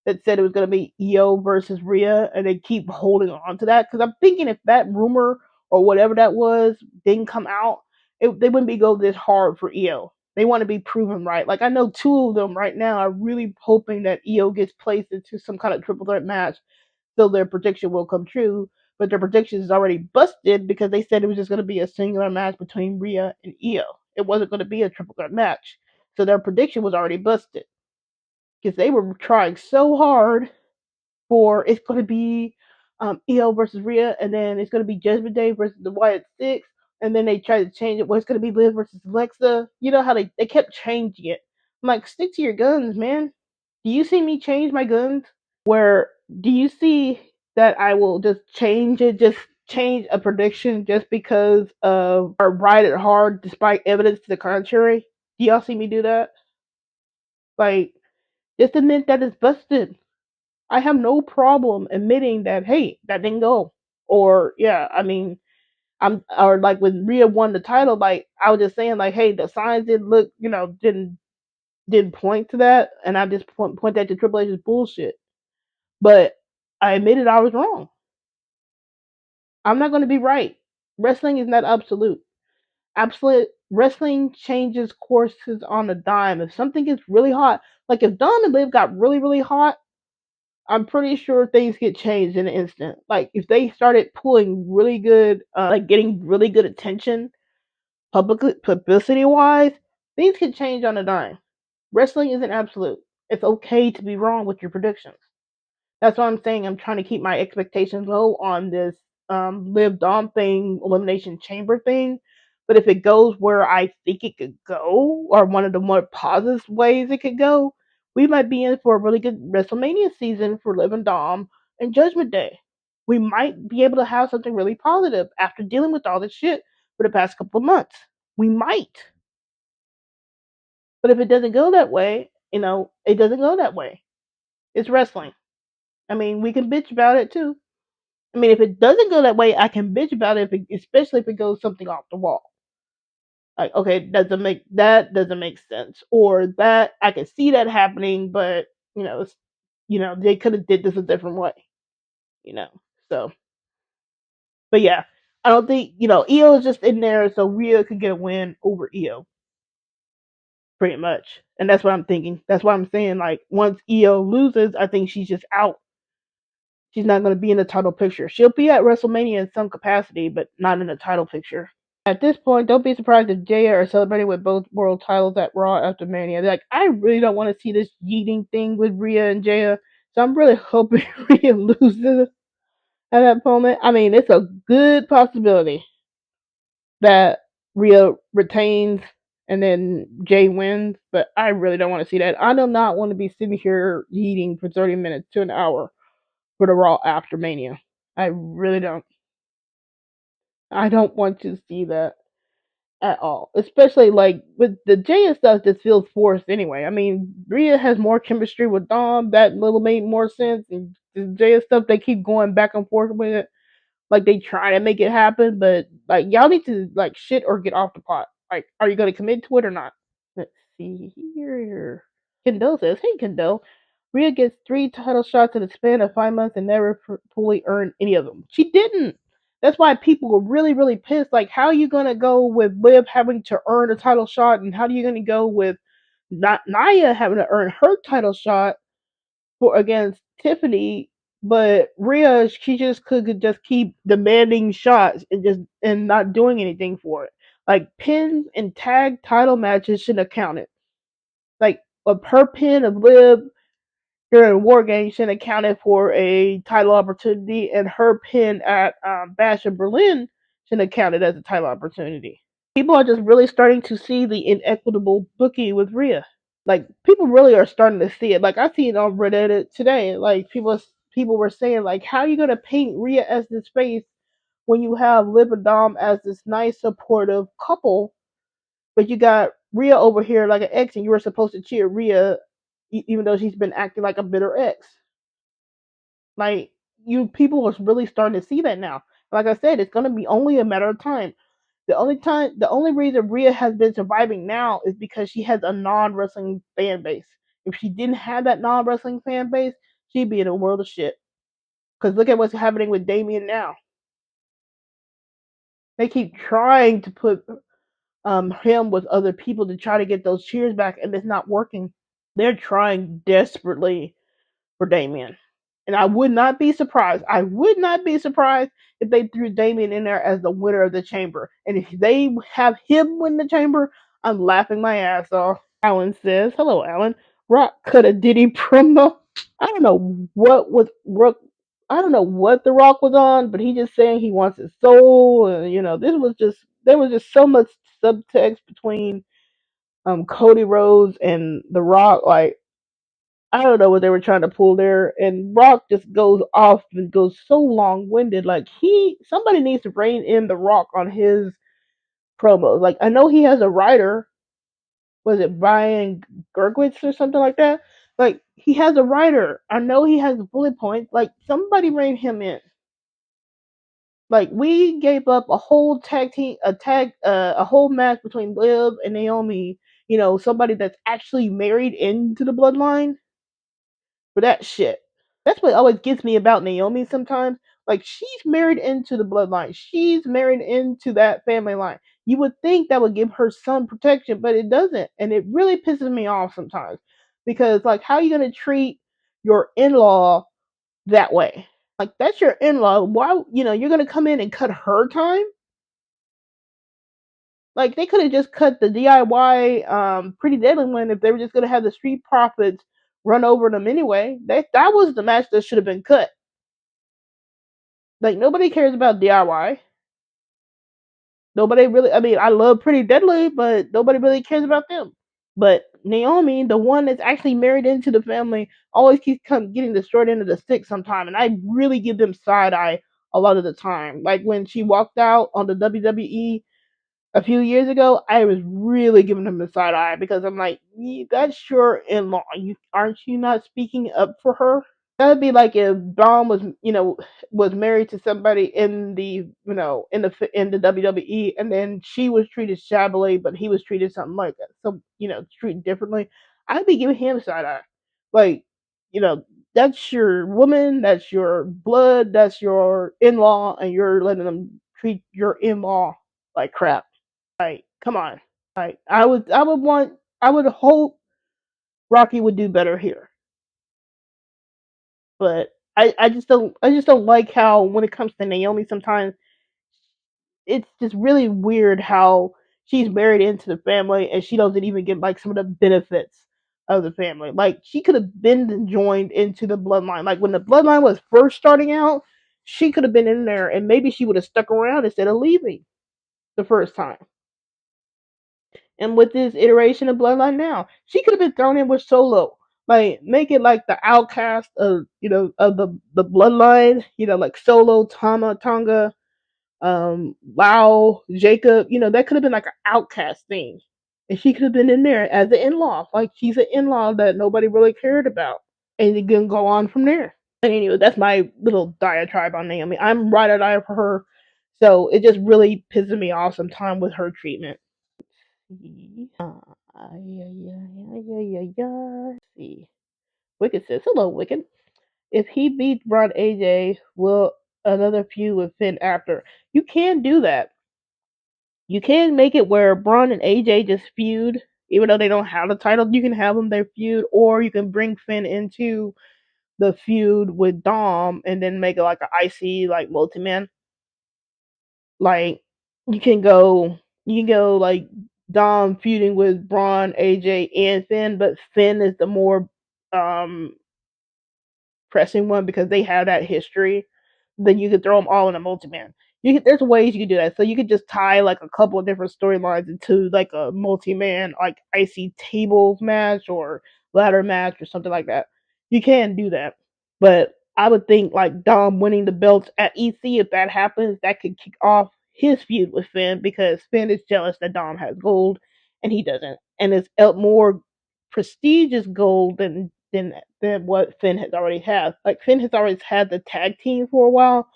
that said it was going to be Iyo versus Rhea, and they keep holding on to that because I'm thinking if that rumor or whatever that was didn't come out, they wouldn't be go this hard for Iyo. They want to be proven right. Like I know two of them right now are really hoping that Iyo gets placed into some kind of triple threat match so their prediction will come true. But their prediction is already busted because they said it was just going to be a singular match between Rhea and Iyo. It wasn't going to be a triple threat match. So their prediction was already busted because they were trying so hard for it's going to be Iyo versus Rhea, and then it's gonna be Judgment Day versus the Wyatt Six, and then they tried to change it. Well, it's gonna be Liv versus Alexa. You know how they kept changing it. I'm like, stick to your guns, man. Do you see me change my guns? Where do you see that I will just change it, just change a prediction just because of or ride it hard despite evidence to the contrary? Do y'all see me do that? Like, just admit that it's busted. I have no problem admitting that, hey, that didn't go. Or yeah, I mean, or like when Rhea won the title, like I was just saying, like, hey, the signs didn't look, didn't point to that, and I just point that to Triple H's bullshit. But I admitted I was wrong. I'm not going to be right. Wrestling is not absolute. Absolute wrestling changes courses on a dime. If something gets really hot, like if Dom and Liv got really, really hot, I'm pretty sure things get changed in an instant. Like if they started pulling really good, like getting really good attention, publicity wise, things could change on a dime. Wrestling isn't absolute. It's okay to be wrong with your predictions. That's what I'm saying. I'm trying to keep my expectations low on this Liv Dom thing, Elimination Chamber thing. But if it goes where I think it could go, or one of the more positive ways it could go, we might be in for a really good WrestleMania season for Liv and Dom and Judgment Day. We might be able to have something really positive after dealing with all this shit for the past couple of months. We might. But if it doesn't go that way, it doesn't go that way. It's wrestling. I mean, we can bitch about it too. I mean, if it doesn't go that way, I can bitch about it, especially if it goes something off the wall. Like, okay, doesn't make sense, or that I can see that happening, but they could have did this a different way, you know. So, but yeah, I don't think Iyo is just in there so Rhea could get a win over Iyo, pretty much, and that's what I'm thinking. That's why I'm saying like once Iyo loses, I think she's just out. She's not going to be in the title picture. She'll be at WrestleMania in some capacity, but not in the title picture. At this point, don't be surprised if Jaya are celebrating with both world titles at Raw after Mania. They're like, I really don't want to see this yeeting thing with Rhea and Jaya, so I'm really hoping Rhea loses at that moment. I mean, it's a good possibility that Rhea retains and then Jay wins, but I really don't want to see that. I do not want to be sitting here yeeting for 30 minutes to an hour for the Raw after Mania. I really don't. I don't want to see that at all. Especially like with the Jay stuff just feels forced anyway. I mean, Rhea has more chemistry with Dom, that little made more sense, and the Jay stuff they keep going back and forth with it. Like they try to make it happen, but like y'all need to like shit or get off the pot. Like, are you gonna commit to it or not? Let's see here. Kendall says, "Hey Kendall, Rhea gets 3 title shots in the span of 5 months and never fully earned any of them. She didn't. That's why people were really, really pissed. Like, how are you gonna go with Liv having to earn a title shot, and how are you gonna go with not Nia having to earn her title shot for against Tiffany, but Rhea she just could just keep demanding shots and not doing anything for it. Like pins and tag title matches shouldn't have counted. Like her pin of Liv during War Games shouldn't have counted for a title opportunity, and her pin at Bash of Berlin shouldn't have counted as a title opportunity. People are just really starting to see the inequitable booking with Rhea. Like people really are starting to see it. Like I see it on Reddit today. Like people were saying like, how are you gonna paint Rhea as this face when you have Liv and Dom as this nice supportive couple, but you got Rhea over here like an ex, and you were supposed to cheer Rhea even though she's been acting like a bitter ex. Like people are really starting to see that now. Like I said, it's gonna be only a matter of time. The only reason Rhea has been surviving now is because she has a non-wrestling fan base. If she didn't have that non-wrestling fan base, she'd be in a world of shit. Because look at what's happening with Damien now. They keep trying to put him with other people to try to get those cheers back, and it's not working. They're trying desperately for Damien. And I would not be surprised. I would not be surprised if they threw Damien in there as the winner of the chamber. And if they have him win the chamber, I'm laughing my ass off. Alan says, hello, Alan. Rock cut a Diddy promo. I don't know what was Rook. I don't know what The Rock was on, but he just saying he wants his soul, and this was just there was just so much subtext between Cody Rhodes and The Rock. Like, I don't know what they were trying to pull there, and Rock just goes off and goes so long winded. Like, somebody needs to rein in The Rock on his promos. Like, I know he has a writer. Was it Brian Gergwitz or something like that? Like, he has a writer. I know he has bullet points. Like, somebody rein him in. Like, we gave up a whole a whole match between Liv and Naomi. Somebody that's actually married into the bloodline for that shit. That's what always gets me about Naomi sometimes. Like, she's married into the bloodline. She's married into that family line. You would think that would give her some protection, but it doesn't. And it really pisses me off sometimes. Because, like, how are you going to treat your in law that way? Like, that's your in law. Why, you're going to come in and cut her time? Like, they could have just cut the DIY Pretty Deadly one if they were just going to have the Street Profits run over them anyway. That was the match that should have been cut. Like, nobody cares about DIY. Nobody really, I mean, I love Pretty Deadly, but nobody really cares about them. But Naomi, the one that's actually married into the family, always keeps getting the short end of the stick sometime. And I really give them side eye a lot of the time. Like, when she walked out on the WWE a few years ago, I was really giving him the side eye because I'm like, that's your in law. Aren't you not speaking up for her? That would be like if Bron was married to somebody in the in the WWE, and then she was treated shabbily, but he was treated something like that, treated differently. I'd be giving him side eye, like, that's your woman, that's your blood, that's your in law, and you're letting them treat your in law like crap. Like, come on. Like, I would hope Rocky would do better here. But I just don't like how when it comes to Naomi sometimes it's just really weird how she's married into the family and she doesn't even get like some of the benefits of the family. Like, she could have been joined into the bloodline. Like, when the bloodline was first starting out, she could have been in there and maybe she would have stuck around instead of leaving the first time. And with this iteration of Bloodline now, she could have been thrown in with Solo. Like, make it like the outcast of the bloodline, like Solo, Tama, Tonga, Lau, Jacob, that could have been like an outcast thing. And she could have been in there as an in law. Like, she's an in law that nobody really cared about. And it can go on from there. And anyway, that's my little diatribe on Naomi. I'm right at eye for her. So it just really pisses me off sometimes with her treatment. See. Wicked says, hello, Wicked. If he beats Bron AJ, will another feud with Finn after? You can do that. You can make it where Bron and AJ just feud, even though they don't have the title. You can have them their feud, or you can bring Finn into the feud with Dom and then make it like an IC, like multi-man. Like, you can go like Dom feuding with Braun, AJ, and Finn, but Finn is the more um pressing one because they have that history. Then you could throw them all in a multi-man. There's ways you could do that. So you could just tie like a couple of different storylines into like a multi-man, like IC tables match or ladder match or something like that. You can do that, but I would think like Dom winning the belts at EC, if that happens, that could kick off his feud with Finn because Finn is jealous that Dom has gold and he doesn't, and it's more prestigious gold than what Finn has already had. Like, Finn has always had the tag team for a while,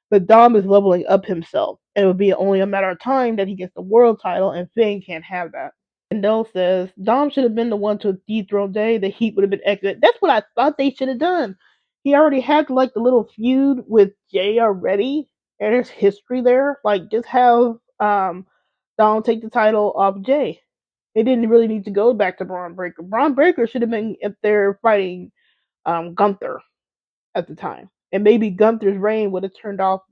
but Dom is leveling up himself. And it would be only a matter of time that he gets the world title, and Finn can't have that. And Dell says Dom should have been the one to dethrone Jay. The heat would have been excellent. That's what I thought they should have done. He already had like the little feud with Jay already, and there's history there. Like, just have Dom take the title off Jay. They didn't really need to go back to Braun Breaker. Braun Breaker should have been if they're fighting Gunther at the time, and maybe Gunther's reign would have turned out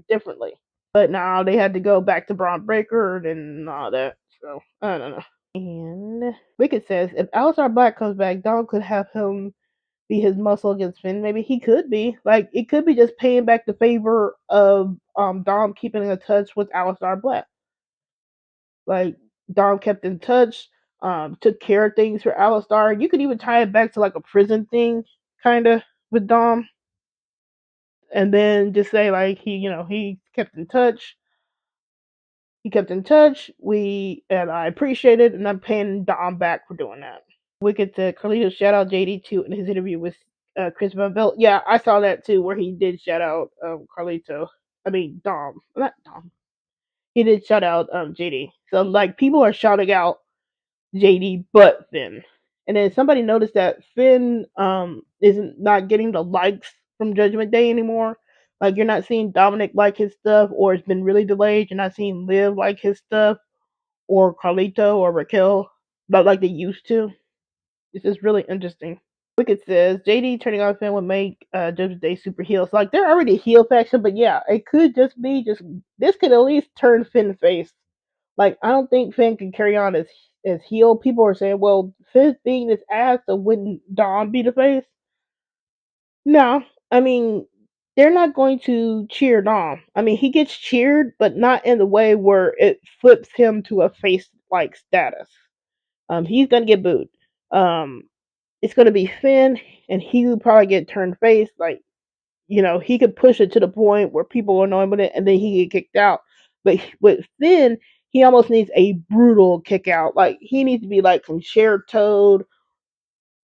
differently. But now they had to go back to Braun Breaker and all that. So I don't know. And Wicked says if Aleister Black comes back, Dom could have him be his muscle against Finn. Maybe he could be. Like, it could be just paying back the favor of Dom keeping in touch with Aleister Black. Like, Dom kept in touch, took care of things for Aleister. You could even tie it back to like a prison thing, kind of, with Dom. And then just say like he kept in touch. He kept in touch. And I appreciate it, and I'm paying Dom back for doing that. Wicked said Carlito shout out JD too in his interview with Chris Van Velt. Yeah, I saw that too, where he did shout out Carlito. I mean Dom, not Dom. He did shout out JD. So like people are shouting out JD, but Finn. And then somebody noticed that Finn isn't not getting the likes from Judgment Day anymore. Like you're not seeing Dominik like his stuff, or it's been really delayed. You're not seeing Liv like his stuff, or Carlito or Raquel, not like they used to. It's just really interesting. Wicked says JD turning on Finn would make Judgment Day super heels. So, like they're already a heel faction, but yeah, it could just be this could at least turn Finn face. Like I don't think Finn can carry on as heel. People are saying, well, Finn's being this ass, so wouldn't Dom be the face? No, I mean they're not going to cheer Dom. I mean he gets cheered, but not in the way where it flips him to a face like status. He's gonna get booed. Um, it's gonna be Finn, and he would probably get turned face. Like he could push it to the point where people are annoyed with it, and then he get kicked out. But with Finn, he almost needs a brutal kick out. Like he needs to be like from Shared Toad,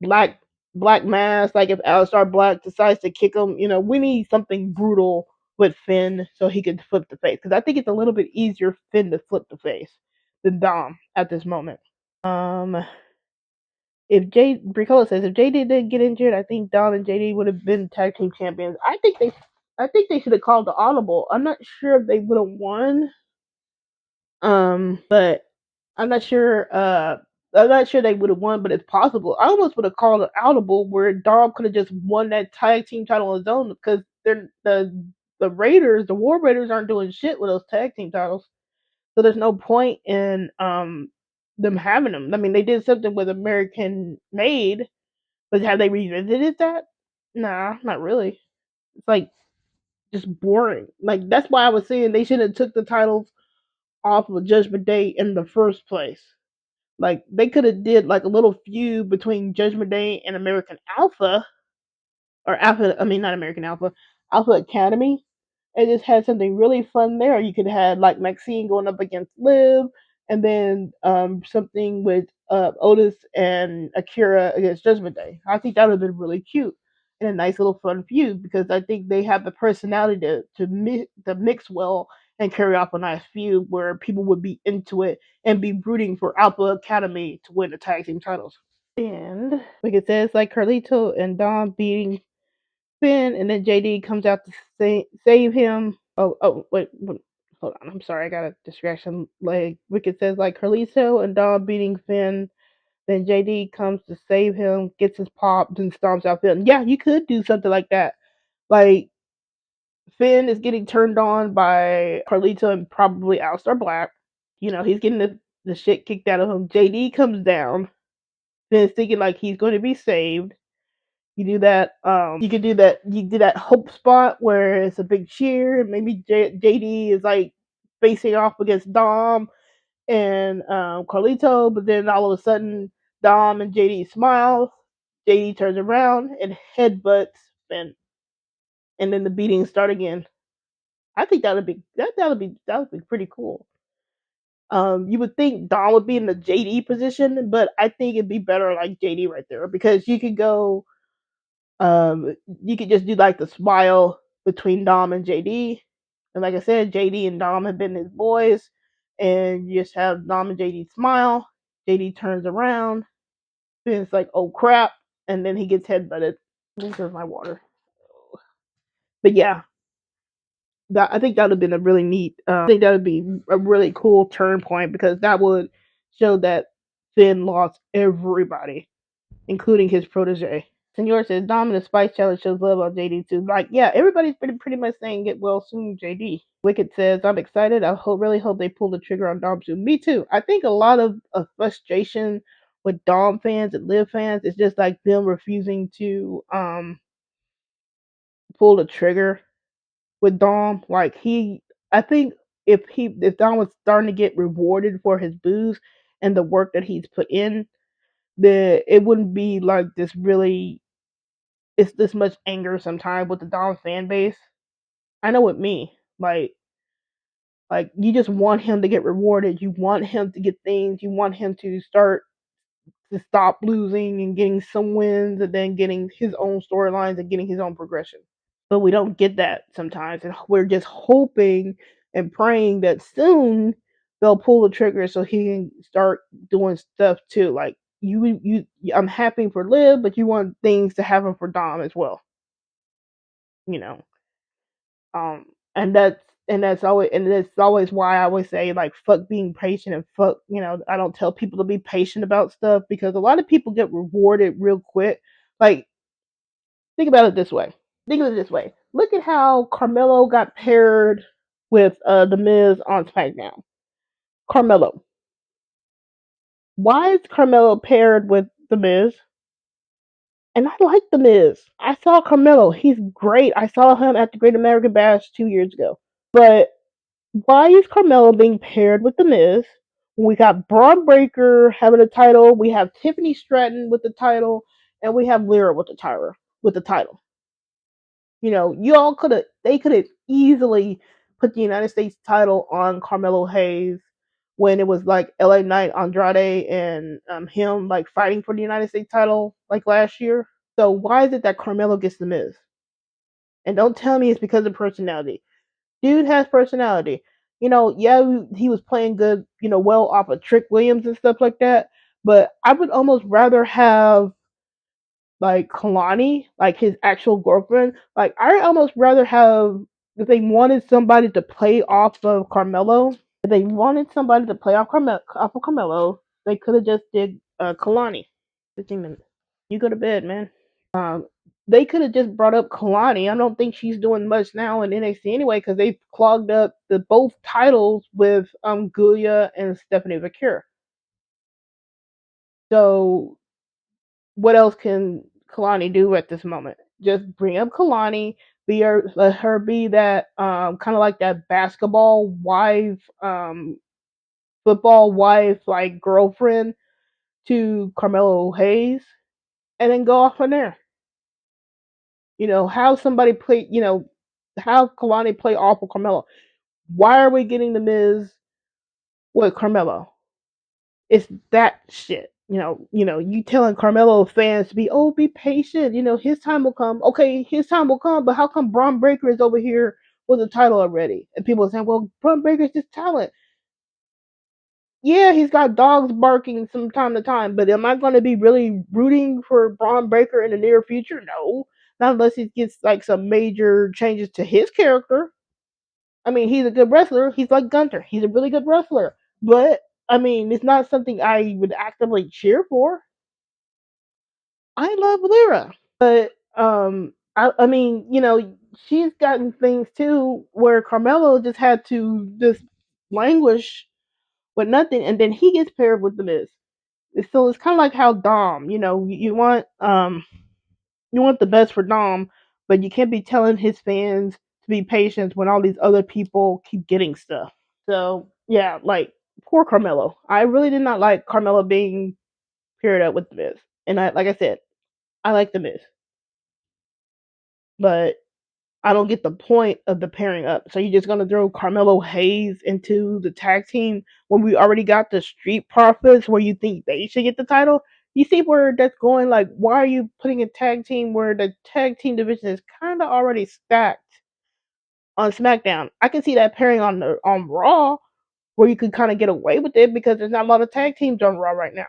Black Mass. Like if Aleister Black decides to kick him, we need something brutal with Finn so he can flip the face. Because I think it's a little bit easier for Finn to flip the face than Dom at this moment. If Bricola says if JD didn't get injured, I think Dom and JD would have been tag team champions. I think they should have called the audible. I'm not sure if they would have won. But I'm not sure. I'm not sure they would have won, but it's possible. I almost would have called an audible where Dom could have just won that tag team title on his own because they're the Raiders, the War Raiders, aren't doing shit with those tag team titles. So there's no point in them having them. I mean, they did something with American Made, but have they revisited that? Nah, not really. It's like just boring. Like that's why I was saying they should have took the titles off of Judgment Day in the first place. Like they could have did like a little feud between Judgment Day and American Alpha, or Alpha. I mean, not American Alpha, Alpha Academy, and just had something really fun there. You could have like Maxine going up against Liv, and then something with Otis and Akira against Judgment Day. I think that would have been really cute and a nice little fun feud because I think they have the personality to mix well and carry off a nice feud where people would be into it and be rooting for Alpha Academy to win the tag team titles. And like it says, like Carlito and Dom beating Finn, and then JD comes out to save him. Wait, hold on. I'm sorry, I got a distraction. Like Wicked says, like Carlito and Dom beating Finn, then JD comes to save him, gets his pop, then stomps out Finn. Yeah, you could do something like that. Like Finn is getting turned on by Carlito and probably Aleister Black. He's getting the shit kicked out of him. JD comes down. Finn's thinking like he's going to be saved. You do that. You could do that. You do that hope spot where it's a big cheer, and maybe JD is like facing off against Dom and Carlito, but then all of a sudden Dom and JD smile. JD turns around and headbutts Finn, and then the beatings start again. I think that would be pretty cool. You would think Dom would be in the JD position, but I think it'd be better like JD right there because you could go. You could just do like the smile between Dom and JD, and like I said, JD and Dom have been his boys, and you just have Dom and JD smile. JD turns around, and it's like, oh crap, and then he gets headbutted. There's my water. But yeah, I think that would have been a really neat. I think that would be a really cool turn point because that would show that Finn lost everybody, including his protege. Senor says Dom and the Spice Challenge shows love on JD too. Like, yeah, everybody's been pretty much saying get well soon, JD. Wicked says I'm excited. Really hope they pull the trigger on Dom soon. Me too. I think a lot of frustration with Dom fans and Liv fans. It's just like them refusing to pull the trigger with Dom. Like I think if Dom was starting to get rewarded for his booze and the work that he's put in, then it wouldn't be like this really. It's this much anger sometimes with the Dom fan base. I know with me, like you just want him to get rewarded. You want him to get things. You want him to stop losing and getting some wins and then getting his own storylines and getting his own progression. But we don't get that sometimes, and we're just hoping and praying that soon they'll pull the trigger so he can start doing stuff too. Like I'm happy for Liv, but you want things to happen for Dom as well. You know, um, and that's always why I always say like fuck being patient and fuck. I don't tell people to be patient about stuff because a lot of people get rewarded real quick. Like think about it this way. Think of it this way. Look at how Carmelo got paired with The Miz on SmackDown. Carmelo. Why is Carmelo paired with The Miz? And I like The Miz. I saw Carmelo. He's great. I saw him at the Great American Bash 2 years ago. But why is Carmelo being paired with The Miz? We got Braun Breaker having a title. We have Tiffany Stratton with the title, and we have Lyra with the title. They could have easily put the United States title on Carmelo Hayes when it was like LA Knight, Andrade, and him like fighting for the United States title like last year. So why is it that Carmelo gets the Miz? And don't tell me it's because of personality. Dude has personality. Yeah, he was playing good, well off of Trick Williams and stuff like that. But I would almost rather have like Kalani, like his actual girlfriend. Like I almost rather have if they wanted somebody to play off of Carmelo. If they wanted somebody to play off of Carmelo, they could have just did Kalani. 15 minutes. You go to bed, man. They could have just brought up Kalani. I don't think she's doing much now in NXT anyway because they clogged up the both titles with Gulia and Stephanie Vaquer. So what else can Kalani do at this moment? Just bring up Kalani, let her be that kind of like that basketball wife, football wife, like girlfriend to Carmelo Hayes, and then go off from there. Have somebody play. Have Kalani play off of Carmelo. Why are we getting the Miz with Carmelo? It's that shit. You telling Carmelo fans to be patient. His time will come. Okay, his time will come, but how come Bron Breakker is over here with the title already? And people are saying, well, Bron Breakker's just talent. Yeah, he's got dogs barking from time to time, but am I going to be really rooting for Bron Breakker in the near future? No, not unless he gets like some major changes to his character. I mean, he's a good wrestler. He's like Gunter. He's a really good wrestler, but I mean, it's not something I would actively cheer for. I love Lyra, but I mean, she's gotten things too where Carmelo just had to just languish with nothing, and then he gets paired with the Miz. So it's kind of like how Dom, you want the best for Dom, but you can't be telling his fans to be patient when all these other people keep getting stuff. So yeah, like poor Carmelo. I really did not like Carmelo being paired up with the Miz, and like I said, I like the Miz, but I don't get the point of the pairing up. So you're just gonna throw Carmelo Hayes into the tag team when we already got the Street Profits where you think they should get the title? You see where that's going? Like, why are you putting a tag team where the tag team division is kind of already stacked on SmackDown? I can see that pairing on Raw where you could kind of get away with it because there's not a lot of tag teams on Raw right now.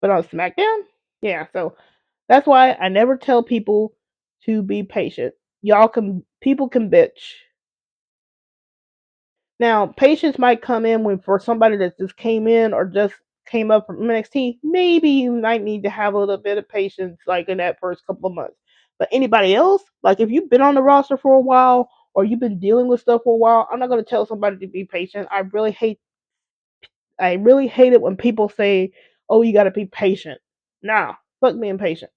But on SmackDown, yeah. So that's why I never tell people to be patient. People can bitch. Now, patience might come in when for somebody that just came in or just came up from NXT, maybe you might need to have a little bit of patience like in that first couple of months. But anybody else, like if you've been on the roster for a while or you've been dealing with stuff for a while, I'm not going to tell somebody to be patient. I really hate it when people say, oh, you gotta be patient. Nah, fuck being patient.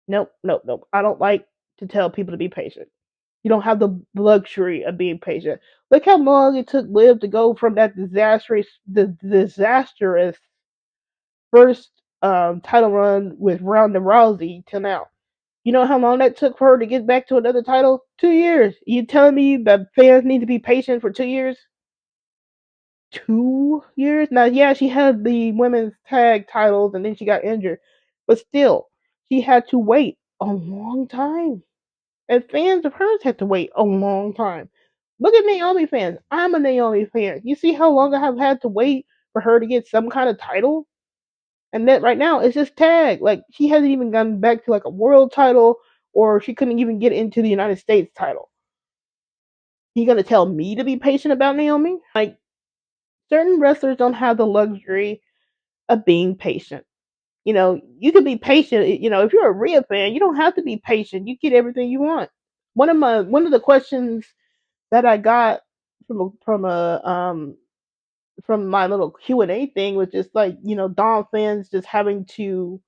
Nope, nope, nope. I don't like to tell people to be patient. You don't have the luxury of being patient. Look how long it took Liv to go from that disastrous first title run with Ronda Rousey till now. You know how long that took for her to get back to another title? 2 years. You telling me that fans need to be patient for 2 years? 2 years? Now, yeah, she had the women's tag titles and then she got injured, but still, she had to wait a long time. And fans of hers had to wait a long time. Look at Naomi fans. I'm a Naomi fan. You see how long I have had to wait for her to get some kind of title? And that right now it's just tag. Like she hasn't even gone back to like a world title, or she couldn't even get into the United States title. You gonna tell me to be patient about Naomi? Like certain wrestlers don't have the luxury of being patient. You know, you can be patient. You know, if you're a Rhea fan, you don't have to be patient. You get everything you want. One of the questions that I got from my little Q&A thing was just like, Dom fans just having to,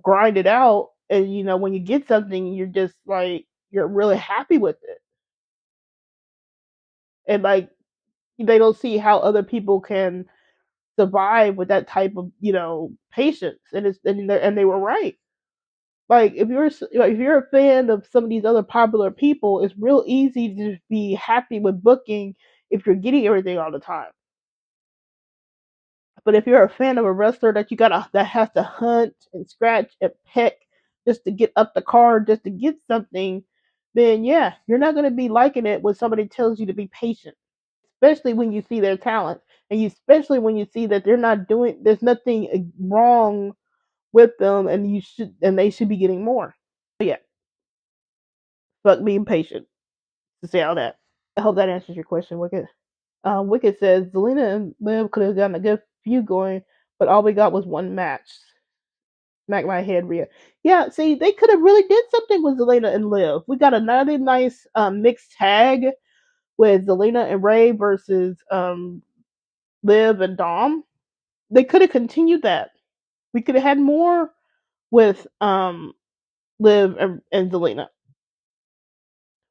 grind it out, and when you get something, you're just like you're really happy with it. And like they don't see how other people can survive with that type of, patience, and they were right. Like if you're a fan of some of these other popular people, it's real easy to be happy with booking if you're getting everything all the time. But if you're a fan of a wrestler that has to hunt and scratch and peck just to get up the card, just to get something, then yeah, you're not gonna be liking it when somebody tells you to be patient. Especially when you see their talent, and especially when you see that there's nothing wrong with them, and they should be getting more. But yeah, fuck being patient to say all that. I hope that answers your question, Wicked. Wicked says Zelina and Liv could have gotten a good feud going, but all we got was one match. Smack my head, Rhea. Yeah, see, they could have really did something with Zelina and Liv. We got another nice mixed tag with Zelina and Ray versus Liv and Dom. They could have continued that. We could have had more with Liv and Zelina.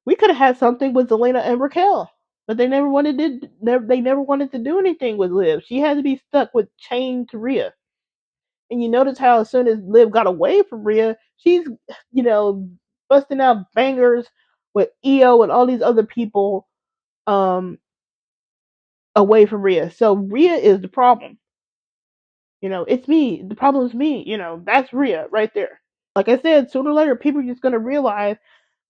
We could have had something with Zelina and Raquel, but they never wanted to do anything with Liv. She had to be stuck with chained to Rhea. And you notice how as soon as Liv got away from Rhea, she's you know busting out bangers with Iyo and all these other people um away from Rhea. So Rhea is the problem. It's me. The problem is me. That's Rhea right there. Like I said, sooner or later, people are just gonna realize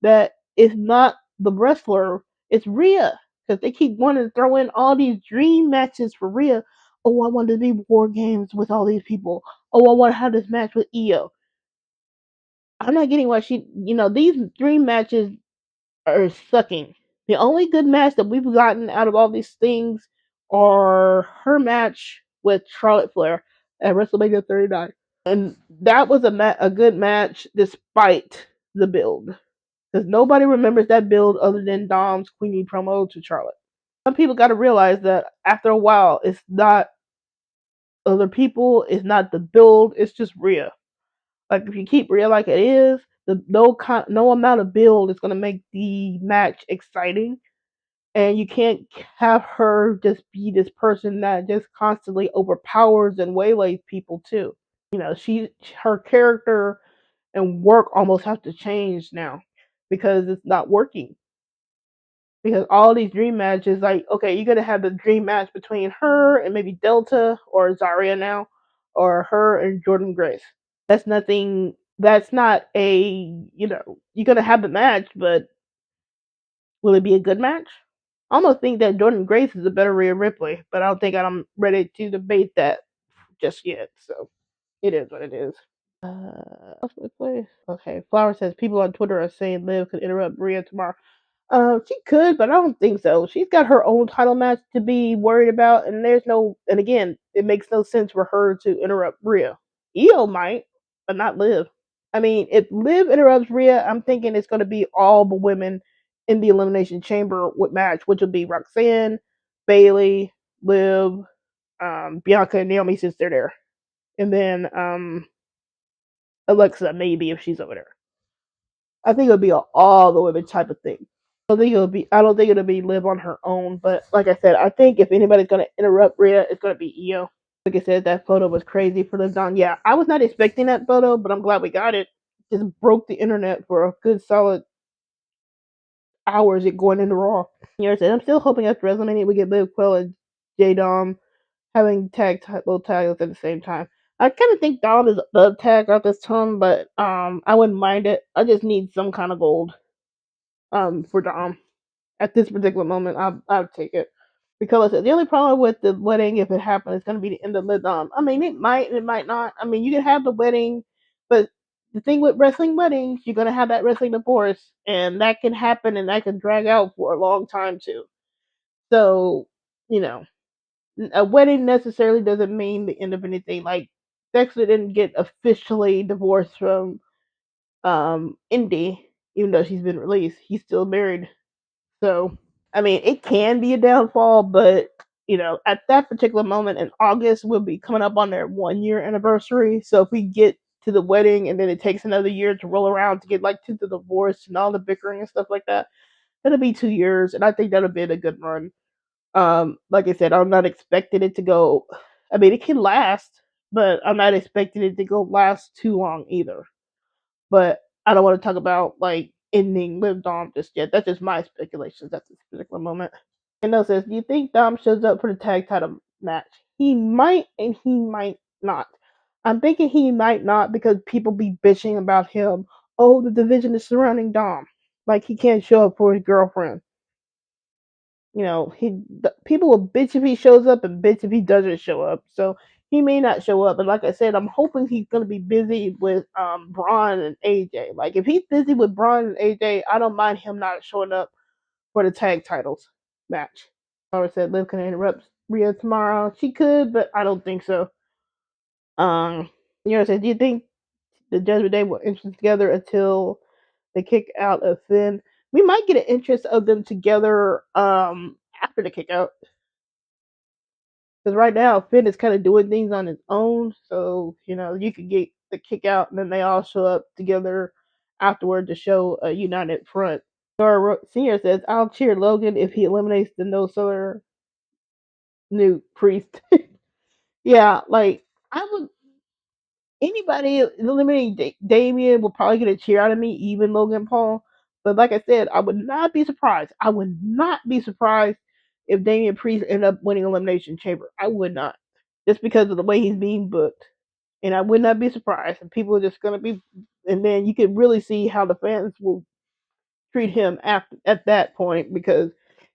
that it's not the wrestler, it's Rhea. Because they keep wanting to throw in all these dream matches for Rhea. Oh, I want to be war games with all these people. Oh, I want to have this match with Iyo. I'm not getting why these dream matches are sucking. The only good match that we've gotten out of all these things are her match with Charlotte Flair at WrestleMania 39. And that was a good match despite the build. Because nobody remembers that build other than Dom's Queenie promo to Charlotte. Some people got to realize that after a while, it's not other people, it's not the build, it's just Rhea. Like if you keep Rhea like it is, no amount of build is gonna make the match exciting, and you can't have her just be this person that just constantly overpowers and waylays people too. Her character and work almost have to change now because it's not working. Because all these dream matches, like, okay, you're gonna have the dream match between her and maybe Delta or Zarya now, or her and Jordan Grace. That's nothing. That's not you're gonna have the match, but will it be a good match? I almost think that Jordan Grace is a better Rhea Ripley, but I don't think I'm ready to debate that just yet. So it is what it is. Okay. Flower says people on Twitter are saying Liv could interrupt Rhea tomorrow. She could, but I don't think so. She's got her own title match to be worried about, and and again, it makes no sense for her to interrupt Rhea. Iyo might, but not Liv. I mean, if Liv interrupts Rhea, I'm thinking it's going to be all the women in the Elimination Chamber match, which will be Roxanne, Bayley, Liv, Bianca and Naomi since they're there, and then Alexa maybe if she's over there. I think it'll be an all the women type of thing. I don't think it'll be Liv on her own, but like I said, I think if anybody's gonna interrupt Rhea, it's gonna be Iyo. Like I said, that photo was crazy for Liv Don. Yeah, I was not expecting that photo, but I'm glad we got it. Just broke the internet for a good solid hours it going into Raw. You know, I'm still hoping after WrestleMania we get LivQuel and J Dom having both titles at the same time. I kind of think Dom is above tag at this time, but I wouldn't mind it. I just need some kind of gold for Dom at this particular moment. I'll take it because the only problem with the wedding, if it happens, is going to be the end of the Dom. I mean, it might not. I mean, you can have the wedding, but the thing with wrestling weddings, you're going to have that wrestling divorce, and that can happen, and that can drag out for a long time too. So, you know, a wedding necessarily doesn't mean the end of anything. Like Dexter didn't get officially divorced from Indy, even though she's been released. He's still married. So I mean, it can be a downfall, but you know, at that particular moment in August, we'll be coming up on their 1 year anniversary. So if we get to the wedding and then it takes another year to roll around to get like to the divorce and all the bickering and stuff like that, it'll be 2 years, and I think that'll be a good run. Like I said, I'm not expecting it to go. I mean, it can last, but I'm not expecting it to go last too long either. But I don't want to talk about like ending with Dom just yet. That's just my speculations at this particular moment. And they'll says, do you think Dom shows up for the tag title match? He might and he might not. I'm thinking he might not because people be bitching about him. Oh, the division is surrounding Dom. Like he can't show up for his girlfriend. You know, people will bitch if he shows up and bitch if he doesn't show up. So he may not show up. But like I said, I'm hoping he's gonna be busy with Bron and AJ. Like if he's busy with Bron and AJ, I don't mind him not showing up for the tag titles match. I said Liv can interrupt Rhea tomorrow. She could, but I don't think so. You know, said, do you think the Judgment Day will interest together until they kick out of Finn? We might get an interest of them together after the kick out. Because right now, Finn is kind of doing things on his own. So, you know, you could get the kick out and then they all show up together afterward to show a united front. Nora Senior says, I'll cheer Logan if he eliminates the No Solar new priest. Yeah, like, I would. Anybody eliminating Damien will probably get a cheer out of me, even Logan Paul. But like I said, I would not be surprised. I would not be surprised if Damian Priest ended up winning Elimination Chamber. I would not. Just because of the way he's being booked. And I would not be surprised. And people are just going to be. And then you can really see how the fans will treat him after at that point because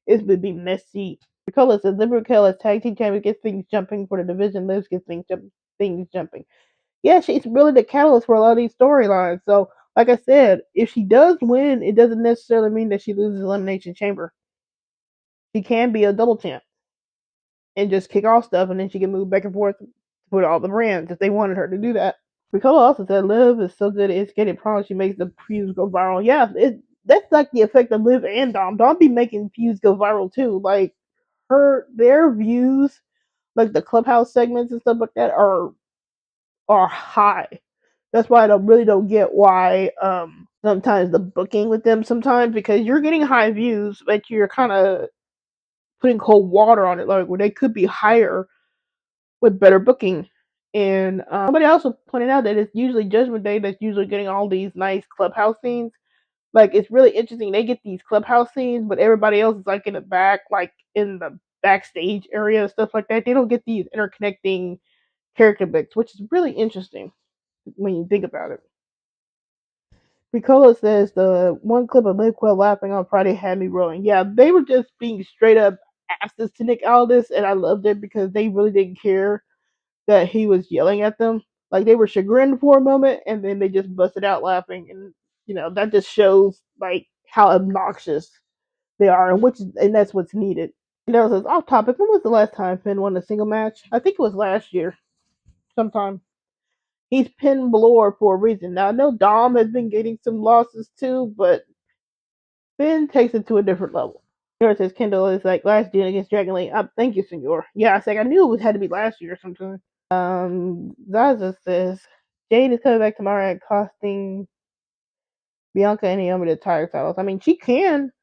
it would be messy. Raquel says, Raquel as tag team champion gets things jumping for the division. Liz gets things jumping. Yeah, she's really the catalyst for a lot of these storylines. So, like I said, if she does win, it doesn't necessarily mean that she loses Elimination Chamber. She can be a double champ and just kick off stuff, and then she can move back and forth with all the brands if they wanted her to do that. Ricola also said Liv is so good at instigating problems, she makes the feuds go viral. Yeah, that's like the effect of Liv and Dom. Dom be making feuds go viral too. Like their views, like the clubhouse segments and stuff like that, are high. That's why really don't get why sometimes the booking with them sometimes because you're getting high views, but you're kind of putting cold water on it, like where they could be higher with better booking. And somebody also pointed out that it's usually Judgment Day that's usually getting all these nice clubhouse scenes. Like it's really interesting. They get these clubhouse scenes, but everybody else is like in the back, like in the backstage area and stuff like that. They don't get these interconnecting character bits, which is really interesting when you think about it. Ricola says the one clip of LivQuel laughing on Friday had me rolling. Yeah, they were just being straight up asses to Nick Aldis, and I loved it because they really didn't care that he was yelling at them. Like they were chagrined for a moment, and then they just busted out laughing, and you know that just shows like how obnoxious they are, and that's what's needed. And that was off topic. When was the last time Finn won a single match? I think it was last year, sometime. He's pinned Balor for a reason. Now I know Dom has been getting some losses too, but Finn takes it to a different level. Senor says Kendall is like last year against Dragon Lane. Thank you, Senor. Yeah, I knew it had to be last year or something. Zaza says Jade is coming back tomorrow and costing Bianca and Naomi the tire titles. I mean, she can,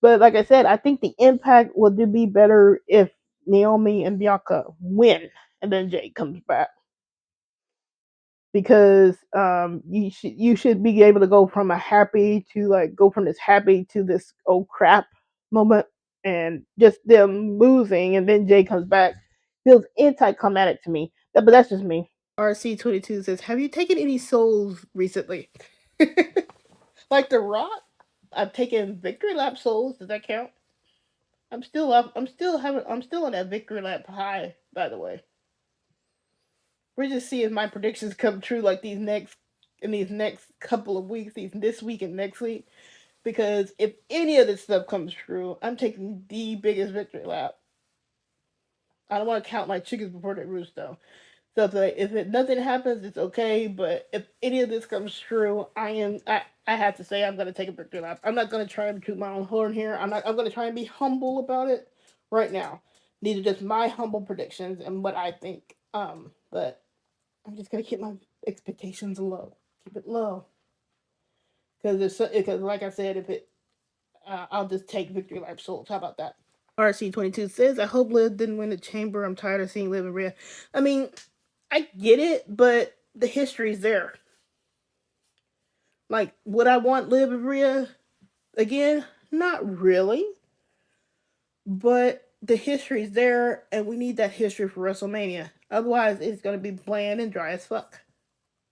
but like I said, I think the impact would be better if Naomi and Bianca win and then Jade comes back. Because you should be able to go from a happy to like go from this happy to this oh crap moment, and just them losing and then Jay comes back feels anticlimactic to me. But that's just me. RC22 says, "Have you taken any souls recently?" Like the Rock, I've taken victory lap souls. Does that count? I'm still up. I'm still on that victory lap high. By the way, we're just seeing if my predictions come true. Like these next couple of weeks, this week and next week. Because if any of this stuff comes true, I'm taking the biggest victory lap. I don't want to count my chickens before they roost though. So if nothing happens, it's okay. But if any of this comes true, I have to say I'm gonna take a victory lap. I'm not gonna try and toot my own horn here. I'm gonna try and be humble about it right now. These are just my humble predictions and what I think. But I'm just gonna keep my expectations low. Keep it low. Because like I said, if it I'll just take victory lap souls. How about that? RC22 says, "I hope Liv didn't win the chamber. I'm tired of seeing Liv and Rhea." I mean, I get it, but the history's there. Like, would I want Liv and Rhea again? Not really. But the history's there, and we need that history for WrestleMania. Otherwise, it's going to be bland and dry as fuck.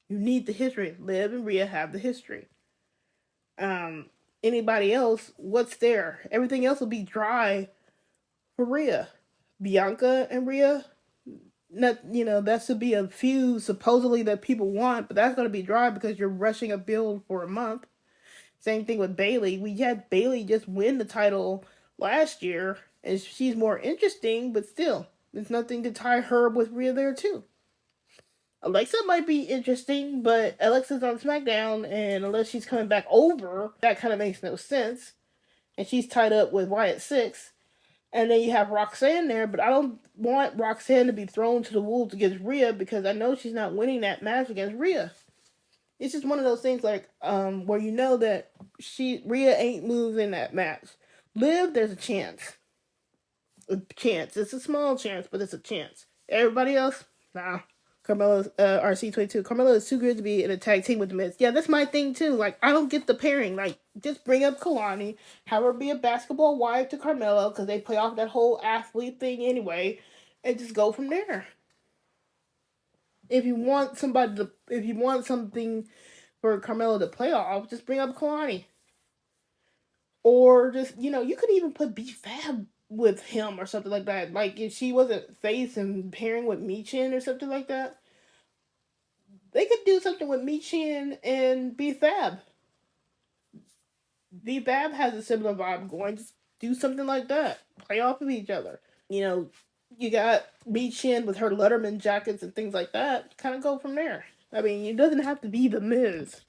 You need the history. Liv and Rhea have the history. Anybody else, what's there? Everything else will be dry for Rhea. Bianca and Rhea, not that should be a feud supposedly that people want, but that's going to be dry because you're rushing a build for a month. Same thing with Bayley. We had Bayley just win the title last year, and she's more interesting, but still, there's nothing to tie her with Rhea there too. Alexa might be interesting, but Alexa's on SmackDown, and unless she's coming back over, that kind of makes no sense. And she's tied up with Wyatt Six. And then you have Roxanne there, but I don't want Roxanne to be thrown to the wolves against Rhea because I know she's not winning that match against Rhea. It's just one of those things like where you know that Rhea ain't losing that match. Liv, there's a chance. A chance. It's a small chance, but it's a chance. Everybody else, nah. Carmella's RC22. Carmella is too good to be in a tag team with the Miz. Yeah, that's my thing too. Like, I don't get the pairing. Like, just bring up Kalani, have her be a basketball wife to Carmella because they play off that whole athlete thing anyway, and just go from there. If you want something for Carmella to play off, just bring up Kalani. Or just you could even put B Fab with him or something like that. Like if she wasn't face and pairing with Michin or something like that. They could do something with Michin and B Fab. B Fab has a similar vibe going. Just do something like that. Play off of each other. You got Michin with her Letterman jackets and things like that. Kind of go from there. I mean, it doesn't have to be The Miz.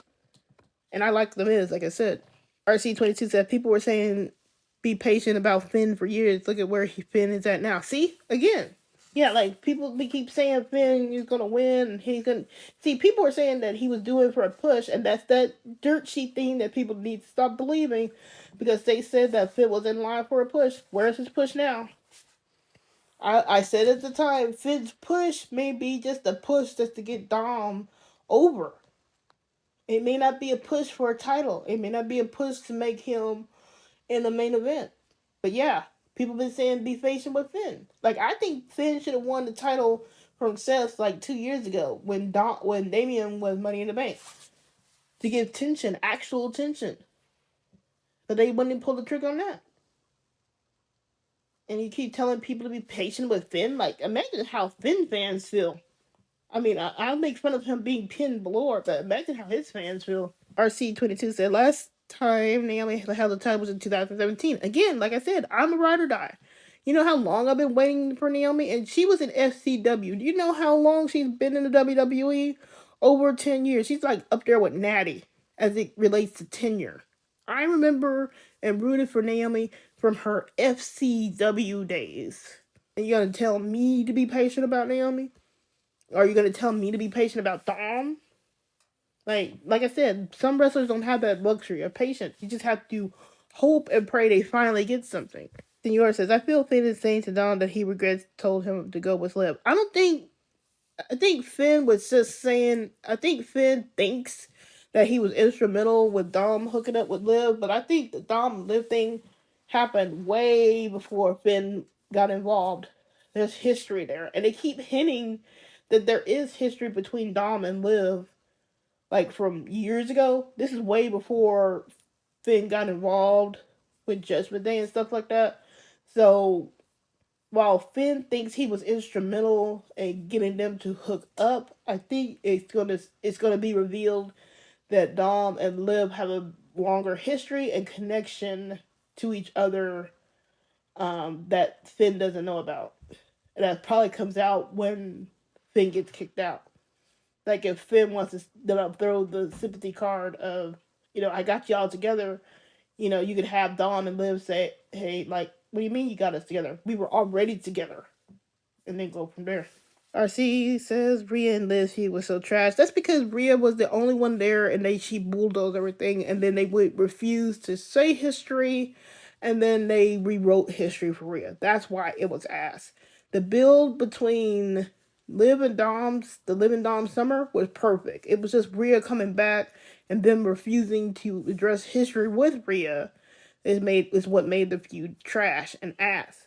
And I like The Miz, like I said. RC22 said people were saying be patient about Finn for years. Look at where Finn is at now. See? Again. Yeah, like people keep saying Finn is gonna win and he's gonna see people are saying that he was doing for a push, and that's that dirt sheet thing that people need to stop believing because they said that Finn was in line for a push. Where's his push now? I said at the time, Finn's push may be just a push just to get Dom over. It may not be a push for a title. It may not be a push to make him in the main event. But yeah, people been saying be patient with Finn. Like I think Finn should have won the title from Seth like 2 years ago when Damian was Money in the Bank to give tension, actual tension. But they wouldn't pull the trigger on that. And you keep telling people to be patient with Finn. Like imagine how Finn fans feel. I mean, I'll make fun of him being Finn Balor, but imagine how his fans feel. RC22 said last time Naomi held the title was in 2017. Again, like I said, I'm a ride or die. You know how long I've been waiting for Naomi? And she was in FCW. Do you know how long she's been in the WWE? Over 10 years. She's like up there with Natty as it relates to tenure. I remember and rooted for Naomi from her FCW days. And you're gonna tell me to be patient about Naomi? Or are you gonna tell me to be patient about Dom? Like I said, some wrestlers don't have that luxury of patience. You just have to hope and pray they finally get something. Senor says, I feel Finn is saying to Dom that he regrets told him to go with Liv. I think Finn was just saying, I think Finn thinks that he was instrumental with Dom hooking up with Liv, but I think the Dom Liv thing happened way before Finn got involved. There's history there, and they keep hinting that there is history between Dom and Liv, like from years ago. This is way before Finn got involved with Judgment Day and stuff like that. So while Finn thinks he was instrumental in getting them to hook up, I think it's gonna be revealed that Dom and Liv have a longer history and connection to each other, that Finn doesn't know about. And that probably comes out when Finn gets kicked out. Like if Finn wants to throw the sympathy card of, I got y'all together, you could have Dom and Liv say, hey, like, what do you mean you got us together? We were already together. And then go from there. RC says Rhea and Liz he was so trash. That's because Rhea was the only one there and she bulldozed everything, and then they would refuse to say history, and then they rewrote history for Rhea. That's why it was ass. The build between Liv and Dom summer was perfect. It was just Rhea coming back and them refusing to address history with Rhea is what made the feud trash and ass.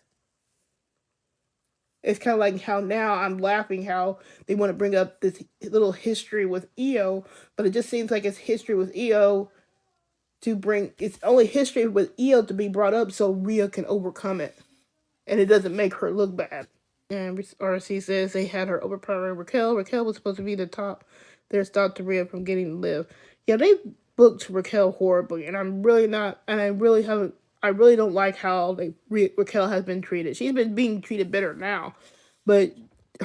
It's kind of like how now I'm laughing how they want to bring up this little history with Iyo, but it just seems like it's history with Iyo it's only history with Iyo to be brought up so Rhea can overcome it. And it doesn't make her look bad. And RC says they had her overpowering Raquel. Raquel was supposed to be the top. They're stopped Rhea from getting Liv. Yeah, they booked Raquel horribly, and I'm really not, and I really haven't, I really don't like how Raquel has been treated. She's been being treated better now, but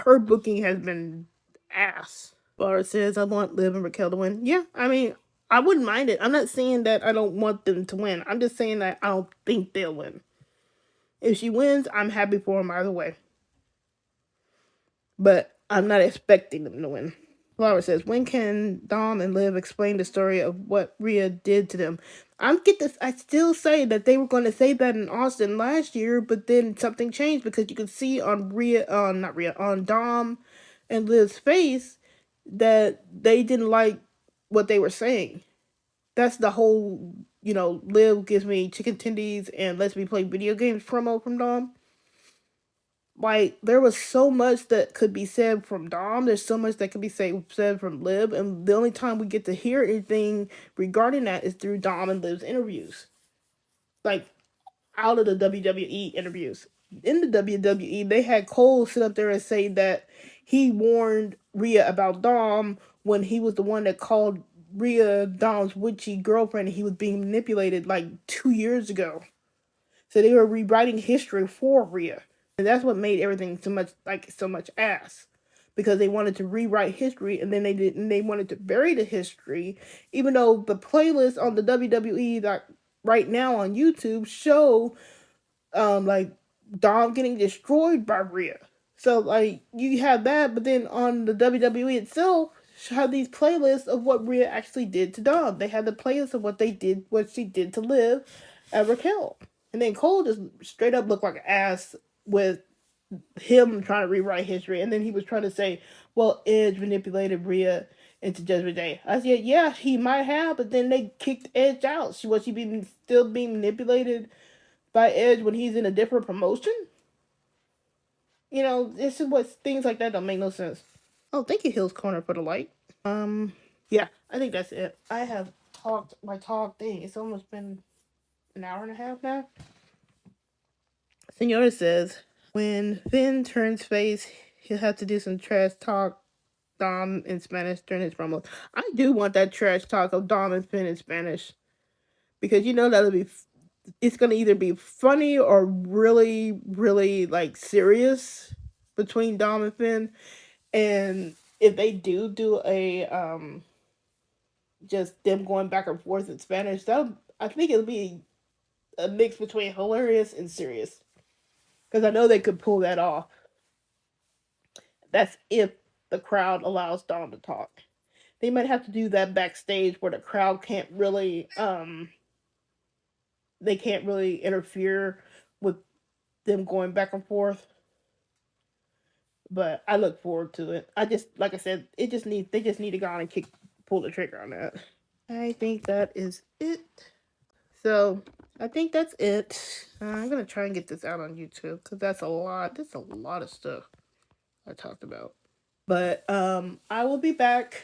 her booking has been ass. Bar says, I want Liv and Raquel to win. Yeah, I mean, I wouldn't mind it. I'm not saying that I don't want them to win. I'm just saying that I don't think they'll win. If she wins, I'm happy for them either way. But I'm not expecting them to win. Flower says, when can Dom and Liv explain the story of what Rhea did to them? I still say that they were going to say that in Austin last year, but then something changed because you could see on on Dom and Liv's face that they didn't like what they were saying. That's the whole, Liv gives me chicken tendies and lets me play video games promo from Dom. Like, there was so much that could be said from Dom. There's so much that could be said from Liv. And the only time we get to hear anything regarding that is through Dom and Liv's interviews. Like, out of the WWE interviews. In the WWE, they had Cole sit up there and say that he warned Rhea about Dom when he was the one that called Rhea Dom's witchy girlfriend and he was being manipulated like 2 years ago. So they were rewriting history for Rhea. And that's what made everything so much ass. Because they wanted to rewrite history and then they wanted to bury the history, even though the playlist on the WWE that right now on YouTube show like Dom getting destroyed by Rhea. So like you have that, but then on the WWE itself have these playlists of what Rhea actually did to Dom. They had the playlist of what she did to Liv and Raquel. And then Cole just straight up looked like an ass with him trying to rewrite history. And then he was trying to say, well, Edge manipulated Rhea into Judgment Day. I said, yeah, he might have, but then they kicked Edge out. Was she still being manipulated by Edge when he's in a different promotion? This is what things like that don't make no sense. Oh, thank you, Hills Corner, for the light. Yeah, I think that's it. I have talked my talk thing. It's almost been an hour and a half now. Senora says, when Finn turns face, he'll have to do some trash talk Dom in Spanish during his promo. I do want that trash talk of Dom and Finn in Spanish. Because it's going to either be funny or really, really, like, serious between Dom and Finn. And if they do a, just them going back and forth in Spanish, I think it'll be a mix between hilarious and serious because I know they could pull that off. That's if the crowd allows Dom to talk. They might have to do that backstage where the crowd can't really they can't really interfere with them going back and forth. But I look forward to it. I just like I said, they just need to go on and pull the trigger on that. I think that is it. So I think that's it. I'm gonna try and get this out on YouTube because that's a lot. That's a lot of stuff I talked about. But I will be back.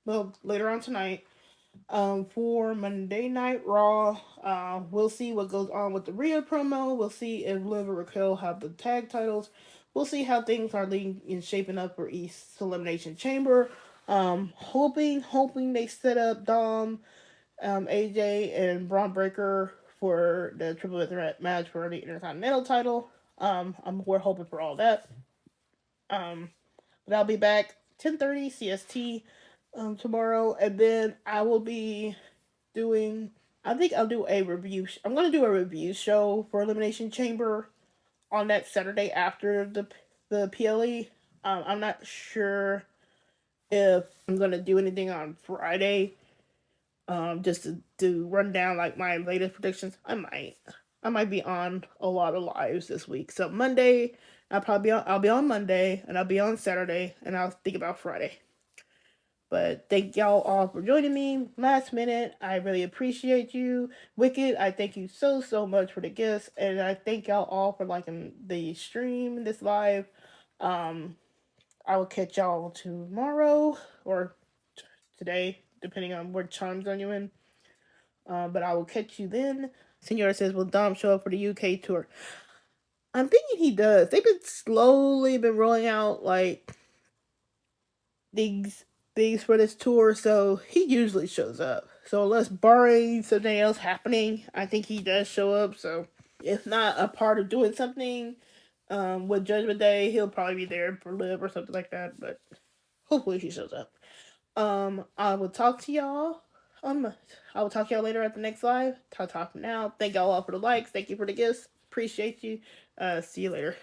Well, later on tonight. For Monday Night Raw, we'll see what goes on with the Rhea promo. We'll see if Liv and Raquel have the tag titles. We'll see how things are leading and shaping up for East Elimination Chamber. Hoping they set up Dom, AJ, and Braun Breaker for the triple threat match for the Intercontinental title. We're hoping for all that. But I'll be back 10:30 CST tomorrow, and then I will be doing. I think I'll do a review. I'm gonna do a review show for Elimination Chamber on that Saturday after the PLE. I'm not sure if I'm gonna do anything on Friday. Just to run down like my latest predictions. I might be on a lot of lives this week. So Monday, I'll be on Monday, and I'll be on Saturday, and I'll think about Friday. But thank y'all all for joining me last minute. I really appreciate you. Wicked, I thank you so much for the gifts. And I thank y'all all for liking the stream, this live. I will catch y'all tomorrow or today, depending on what time zone you're in. But I will catch you then. Senora says, will Dom show up for the UK tour? I'm thinking he does. They've been slowly rolling out like things for this tour, so he usually shows up. So unless barring something else happening, I think he does show up. So if not a part of doing something with Judgment Day, he'll probably be there for Liv or something like that. But hopefully he shows up. I will talk to y'all. I will talk to y'all later at the next live. Talk for now. Thank y'all all for the likes. Thank you for the gifts. Appreciate you. See you later.